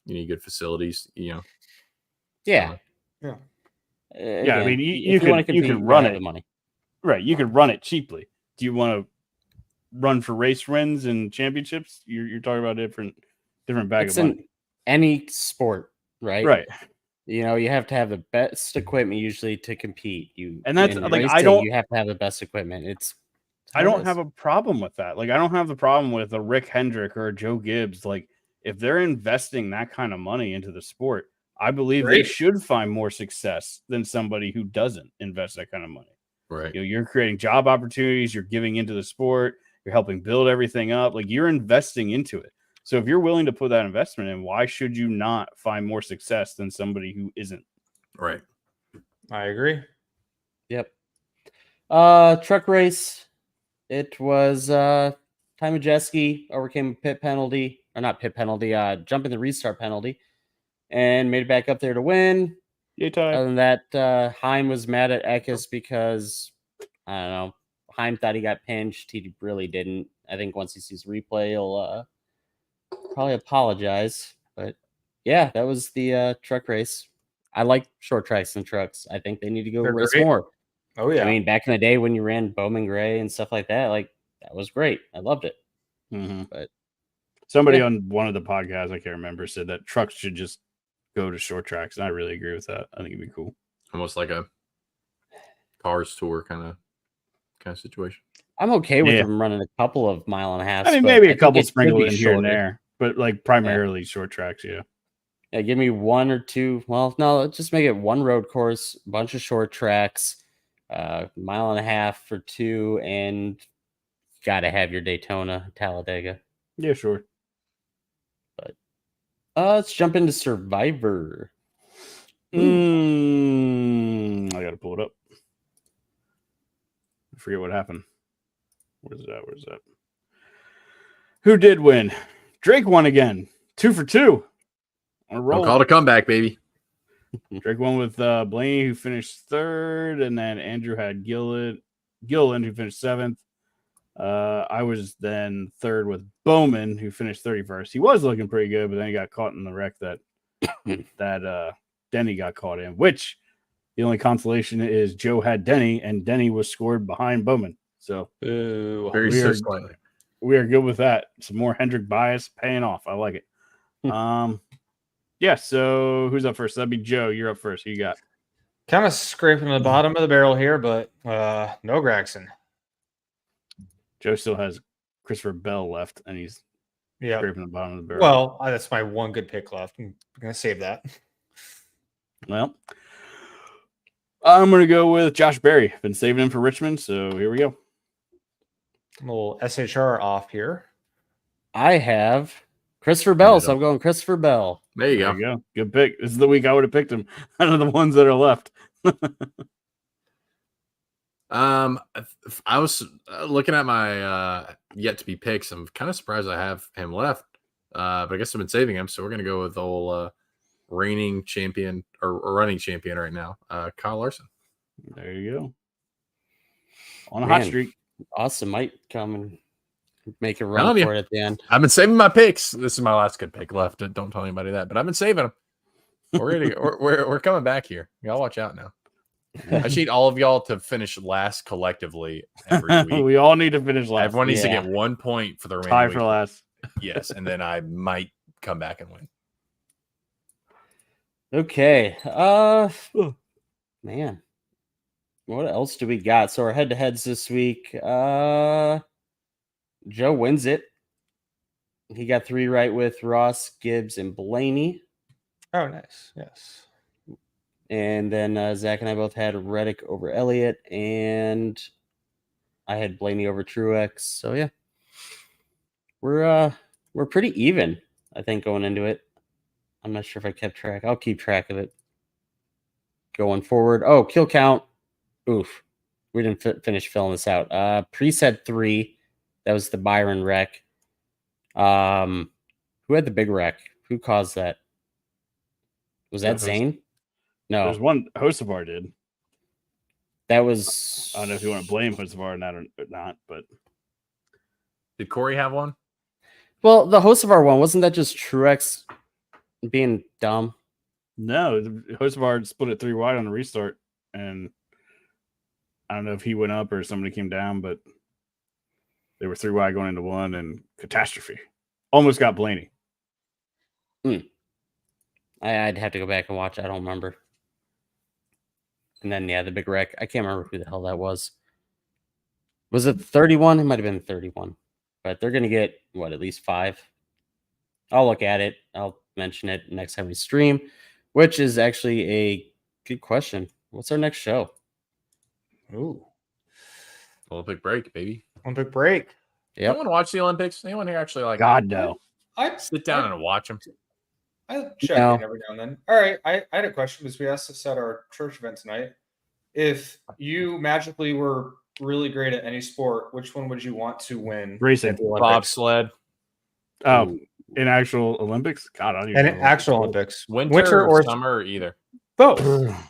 Speaker 2: you need good facilities.
Speaker 6: Yeah.
Speaker 7: Yeah, I mean, you
Speaker 6: want to
Speaker 7: can run it.
Speaker 6: money.
Speaker 7: Right, you can run it cheaply. Do you want to run for race wins and championships, you're talking about a different bag
Speaker 6: It's
Speaker 7: of money.
Speaker 6: in any sport, right?
Speaker 7: Right.
Speaker 6: You know, you have to have the best equipment usually to compete.
Speaker 7: And that's,
Speaker 6: in
Speaker 7: like,
Speaker 6: racing, you have to have the best equipment. It's
Speaker 7: I don't have a problem with that. Like, I don't have the problem with a Rick Hendrick or a Joe Gibbs. Like, if they're investing that kind of money into the sport, I believe they
Speaker 1: Great.
Speaker 7: should find more success than somebody who doesn't invest that kind of money.
Speaker 2: Right.
Speaker 7: You know, you're creating job opportunities, you're giving into the sport, you're helping build everything up. Like, you're investing into it. So if you're willing to put that investment in, why should you not find more success than somebody who isn't?
Speaker 2: Right.
Speaker 1: I agree.
Speaker 6: Yep. Truck race. It was Ty Majeski overcame a pit penalty, or not pit penalty, jump in the restart penalty, and made it back up there to win.
Speaker 7: Yay, Ty.
Speaker 6: Other than that, Heim was mad at Eckes because, I don't know, Heim thought he got pinched. He really didn't. I think once he sees replay, he'll probably apologize. But yeah, that was the truck race. I like short tracks and trucks. I think they need to go
Speaker 1: They're
Speaker 6: race
Speaker 1: great.
Speaker 6: more.
Speaker 1: Oh yeah.
Speaker 6: I mean, back in the day when you ran Bowman Gray and stuff like that, like that was great. I loved it.
Speaker 7: Mm-hmm.
Speaker 6: But
Speaker 7: somebody
Speaker 6: yeah.
Speaker 7: on one of the podcasts, I can't remember, said that trucks should just go to short tracks, and I really agree with that. I think it'd be cool.
Speaker 2: Almost like a cars tour kind of situation.
Speaker 6: I'm okay with them running a couple of mile and a half.
Speaker 7: I mean, maybe a couple sprinkled in here and there, but like primarily short tracks. Yeah.
Speaker 6: Yeah, give me one or two. Well, no, let's just make it one road course, a bunch of short tracks, mile and a half for two, and gotta have your Daytona, Talladega.
Speaker 7: Yeah, sure.
Speaker 6: But let's jump into Survivor.
Speaker 7: I gotta pull it up. I forget what happened. Where's that? Who did win? Drake won again. 2 for 2. On a roll.
Speaker 2: Don't call it a comeback, baby.
Speaker 7: Drake won with Blaney, who finished third, and then Andrew had Gilliland, who finished seventh. I was then third with Bowman, who finished 31st. He was looking pretty good, but then he got caught in the wreck that Denny got caught in, which the only consolation is Joe had Denny, and Denny was scored behind Bowman. So
Speaker 2: Very slightly.
Speaker 7: We are good with that. Some more Hendrick bias paying off. I like it. Yeah, so who's up first? That'd be Joe. You're up first. Who you got?
Speaker 1: Kind of scraping the bottom of the barrel here, but no Gregson.
Speaker 7: Joe still has Christopher Bell left, and he's scraping the bottom of the barrel.
Speaker 1: Well, that's my one good pick left. I'm going to save that.
Speaker 7: Well, I'm going to go with Josh Berry. Been saving him for Richmond, so here we go.
Speaker 1: A little SHR off here.
Speaker 6: I have Christopher Bell, so I'm going Christopher Bell.
Speaker 2: There you
Speaker 7: go. Good pick. This is the week I would have picked him out of the ones that are left.
Speaker 2: I was looking at my yet to be picks. I'm kind of surprised I have him left, but I guess I've been saving him. So we're gonna go with the whole reigning champion or running champion right now, Kyle Larson.
Speaker 7: There you go. On a hot streak.
Speaker 6: Austin might come and make a run for it at the end.
Speaker 2: I've been saving my picks. This is my last good pick left. Don't tell anybody that, but I've been saving them. We're coming back here. Y'all watch out now. I need all of y'all to finish last collectively every week.
Speaker 7: We all need to finish last.
Speaker 2: Everyone needs to get 1 point for the remaining
Speaker 7: tie
Speaker 2: week.
Speaker 7: for last.
Speaker 2: Yes, and then I might come back and win.
Speaker 6: Okay. Man. What else do we got? So our head-to-heads this week. Joe wins it. He got 3 right with Ross, Gibbs, and Blaney.
Speaker 1: Oh, nice. Yes.
Speaker 6: And then Zach and I both had Reddick over Elliott, and I had Blaney over Truex. So yeah, we're pretty even, I think, going into it. I'm not sure if I kept track. I'll keep track of it going forward. Oh, kill count. Oof, we didn't finish filling this out. Priest had 3. That was the Byron wreck. Who had the big wreck? Who caused that? Was that Zane? No.
Speaker 7: There's one Hocevar did.
Speaker 6: That was...
Speaker 7: I don't know if you want to blame Hocevar or not, but...
Speaker 2: Did Corey have one?
Speaker 6: Well, the Hocevar one, wasn't that just Truex being dumb?
Speaker 7: No, Hocevar split it 3 wide on the restart, and I don't know if he went up or somebody came down, but They were 3 wide going into 1 and catastrophe. Almost got Blaney.
Speaker 6: I'd have to go back and watch. I don't remember. And then, the big wreck. I can't remember who the hell that was. Was it 31? It might have been 31. But they're going to get, at least 5? I'll look at it. I'll mention it next time we stream, which is actually a good question. What's our next show?
Speaker 1: Ooh,
Speaker 2: Olympic break, baby.
Speaker 1: Olympic break.
Speaker 6: Yep.
Speaker 2: Anyone watch the Olympics? Anyone here actually like
Speaker 7: God, no.
Speaker 1: I
Speaker 2: sit down and watch them?
Speaker 1: I check
Speaker 6: No.
Speaker 1: in every now and then. All right, I had a question because we asked this at our church event tonight. If you magically were really great at any sport, which one would you want to win?
Speaker 7: Racing.
Speaker 1: at the Olympics?
Speaker 2: Bobsled.
Speaker 7: Oh, in actual Olympics? God, I don't even
Speaker 1: And
Speaker 7: know.
Speaker 1: actual Olympics,
Speaker 2: Winter or summer or either.
Speaker 1: both,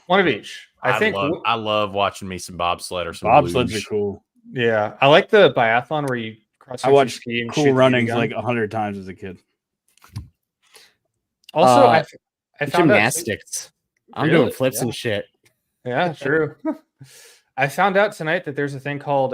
Speaker 1: one of each.
Speaker 2: I love watching me some bobsled or some
Speaker 7: Bobsleds
Speaker 2: luge.
Speaker 7: are cool.
Speaker 1: Yeah, I like the biathlon where you cross.
Speaker 7: I watched
Speaker 1: ski and
Speaker 7: Cool
Speaker 1: shoot the
Speaker 7: Runnings
Speaker 1: gun.
Speaker 7: like 100 times as a kid.
Speaker 1: Also, I found out.
Speaker 6: Gymnastics. I'm
Speaker 1: Really?
Speaker 6: doing flips
Speaker 1: Yeah.
Speaker 6: and shit.
Speaker 1: Yeah, true. I found out tonight that there's a thing called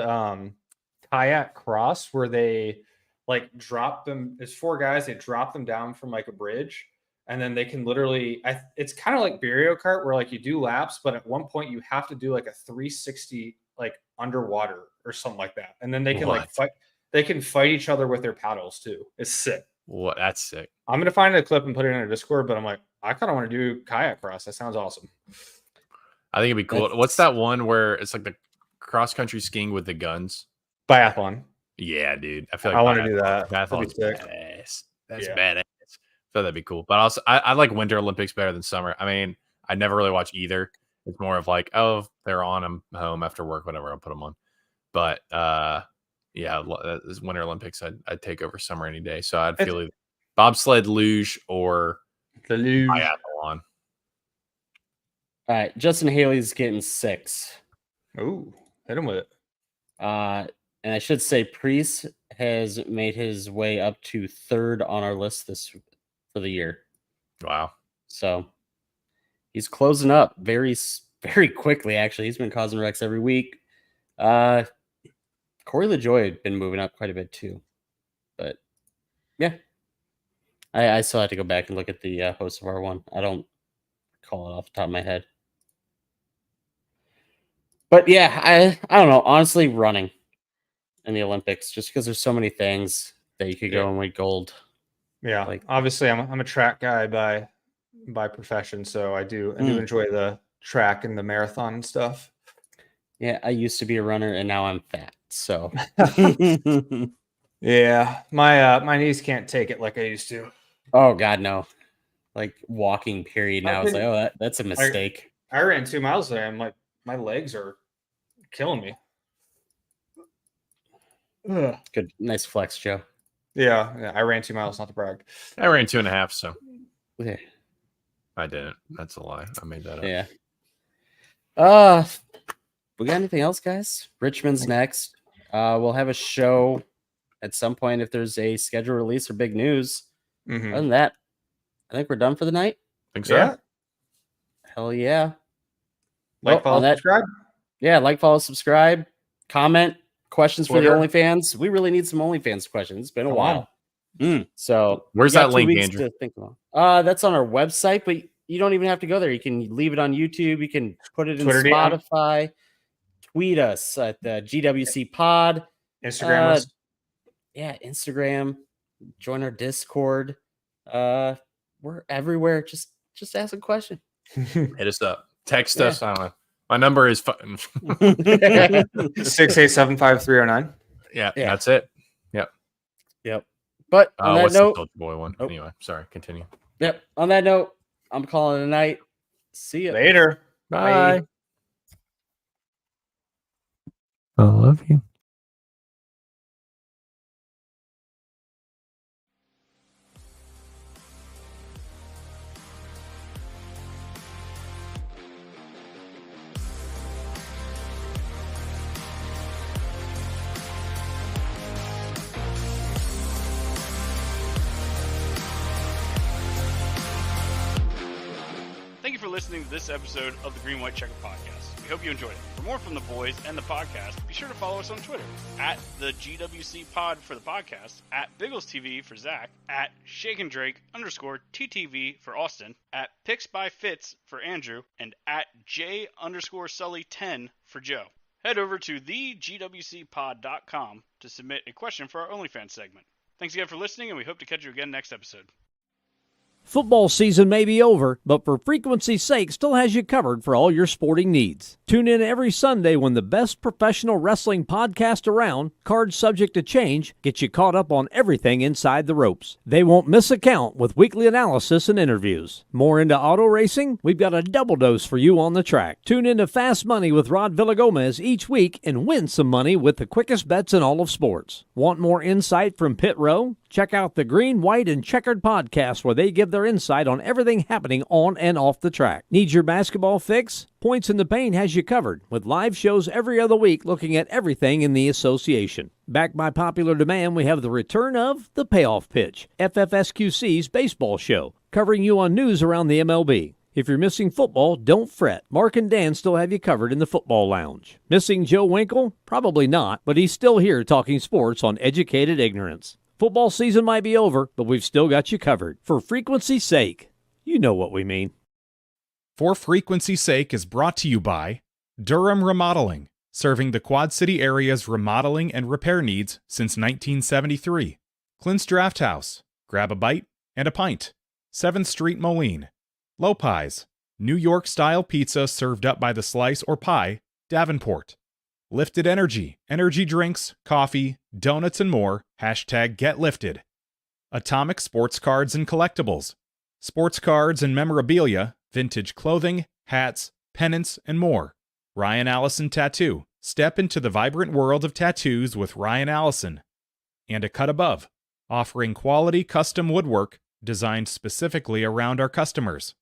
Speaker 1: kayak cross where they like drop them. There's 4 guys. They drop them down from like a bridge, and then they can literally. It's kind of like Barrio Kart where like you do laps, but at one point you have to do like a 360 like underwater or something like that, and then they can like
Speaker 2: What?
Speaker 1: fight. They can fight each other with their paddles too. It's sick.
Speaker 2: What? That's sick.
Speaker 1: I'm gonna find a clip and put it in our Discord, but I'm like, I kind of want to do kayak cross. That sounds awesome.
Speaker 2: I think it'd be cool. What's that one where it's like the cross country skiing with the guns?
Speaker 1: Biathlon.
Speaker 2: Yeah, dude. I feel like
Speaker 1: I want to do that.
Speaker 2: Biathlon's
Speaker 1: That'd be sick.
Speaker 2: badass. That's
Speaker 1: Yeah.
Speaker 2: badass. So that'd be cool. But also, I like Winter Olympics better than summer. I mean, I never really watch either. It's more of like, oh, they're on. I'm home after work, whatever. I'll put them on. But yeah, this Winter Olympics, I'd take over summer any day. So I'd feel either bobsled, luge, or
Speaker 1: The luge.
Speaker 2: biathlon.
Speaker 6: All right. Justin Haley's getting 6.
Speaker 1: Ooh, hit him with it.
Speaker 6: And I should say Priest has made his way up to 3rd on our list for the year.
Speaker 2: Wow.
Speaker 6: So he's closing up very quickly, actually. He's been causing wrecks every week. Corey LaJoy had been moving up quite a bit too. But yeah, I still have to go back and look at the host of R1. I don't call it off the top of my head. But yeah, I don't know. Honestly, running in the Olympics, just because there's so many things that you could go and win gold.
Speaker 1: Yeah,
Speaker 6: Like-
Speaker 1: obviously, I'm a track guy by profession, so I do enjoy the track and the marathon and stuff.
Speaker 6: Yeah, I used to be a runner and now I'm fat. So
Speaker 1: Yeah, my knees can't take it like I used to.
Speaker 6: oh god, no. Like walking period now. It's like,
Speaker 1: couldn't-
Speaker 6: oh, that's a mistake.
Speaker 1: I ran 2 miles today. I'm like, my legs are killing me. Ugh.
Speaker 6: Good, nice flex, Joe.
Speaker 1: Yeah, I ran 2 miles, not to brag.
Speaker 2: I ran 2.5, so
Speaker 6: Yeah.
Speaker 2: I didn't. That's a lie. I made that up.
Speaker 6: Yeah. We got anything else, guys? Richmond's next. We'll have a show at some point if there's a schedule release or big news.
Speaker 1: Mhm.
Speaker 6: Other than that, I think we're done for the night.
Speaker 2: Think so?
Speaker 1: Yeah,
Speaker 6: Hell yeah.
Speaker 1: like,
Speaker 6: Well,
Speaker 1: follow, subscribe.
Speaker 6: Yeah, like, follow, subscribe, comment, questions for the
Speaker 1: Twitter.
Speaker 6: OnlyFans. We really need some OnlyFans questions. It's been a
Speaker 1: Come
Speaker 6: while.
Speaker 1: on.
Speaker 6: So
Speaker 2: Where's
Speaker 6: we got
Speaker 2: that
Speaker 6: 2
Speaker 2: link,
Speaker 6: weeks
Speaker 2: Andrew?
Speaker 6: to think about. That's on our website, but you don't even have to go there. You can leave it on YouTube. You can put it in
Speaker 1: Twitter DM.
Speaker 6: Spotify. Tweet us at the GWC Pod.
Speaker 1: Instagram us.
Speaker 6: Yeah, Instagram. Join our Discord. We're everywhere. Just ask a question.
Speaker 2: Hit us up. Text
Speaker 6: Yeah.
Speaker 2: us. I don't know. My number is
Speaker 1: 6875309.
Speaker 2: yeah,
Speaker 6: Yeah.
Speaker 2: that's it.
Speaker 6: Yep. But on that
Speaker 2: What's
Speaker 6: note,
Speaker 2: the Soulja Boy one?
Speaker 6: Oh.
Speaker 2: Anyway, sorry. Continue.
Speaker 6: yep. On that note, I'm calling it a night. See ya.
Speaker 1: Later.
Speaker 6: Bye.
Speaker 2: I love you.
Speaker 8: Thank you for listening to this episode of the Green White Checker Podcast.
Speaker 7: We hope you enjoyed it. For more from the boys and the podcast, be sure to follow us on Twitter at the GWC Pod for the podcast, at Biggles TV for Zach, at ShakenDrake_TTV for Austin, at Picks by Fitz for Andrew, and at J_Sully10 for Joe. Head over to thegwcpod.com to submit a question for our OnlyFans segment. Thanks again for listening, and we hope to catch you again next episode.
Speaker 8: Football season may be over, but for frequency's sake still has you covered for all your sporting needs. Tune in every Sunday when the best professional wrestling podcast around, Cards Subject to Change, gets you caught up on everything inside the ropes. They won't miss a count with weekly analysis and interviews. More into auto racing? We've got a double dose for you on the track. Tune in to Fast Money with Rod Villagomez each week and win some money with the quickest bets in all of sports. Want more insight from Pit Row? Check out the Green, White, and Checkered podcast where they give their insight on everything happening on and off the track. Need your basketball fix? Points in the Paint has you covered with live shows every other week looking at everything in the association. Backed by popular demand, we have the return of The Payoff Pitch, FFSQC's baseball show, covering you on news around the MLB. If you're missing football, don't fret. Mark and Dan still have you covered in the football lounge. Missing Joe Winkle? Probably not, but he's still here talking sports on Educated Ignorance. Football season might be over, but we've still got you covered. For frequency's sake, you know what we mean.
Speaker 9: For Frequency's Sake is brought to you by Durham Remodeling, serving the Quad City area's remodeling and repair needs since 1973. Clint's Draft House, grab a bite and a pint. 7th Street Moline. Lopez, New York-style pizza served up by the slice or pie, Davenport. Lifted Energy, energy drinks, coffee, donuts, and more. #GetLifted. Atomic Sports Cards and Collectibles. Sports cards and memorabilia, vintage clothing, hats, pennants, and more. Ryan Allison Tattoo. Step into the vibrant world of tattoos with Ryan Allison. And A Cut Above, offering quality custom woodwork designed specifically around our customers.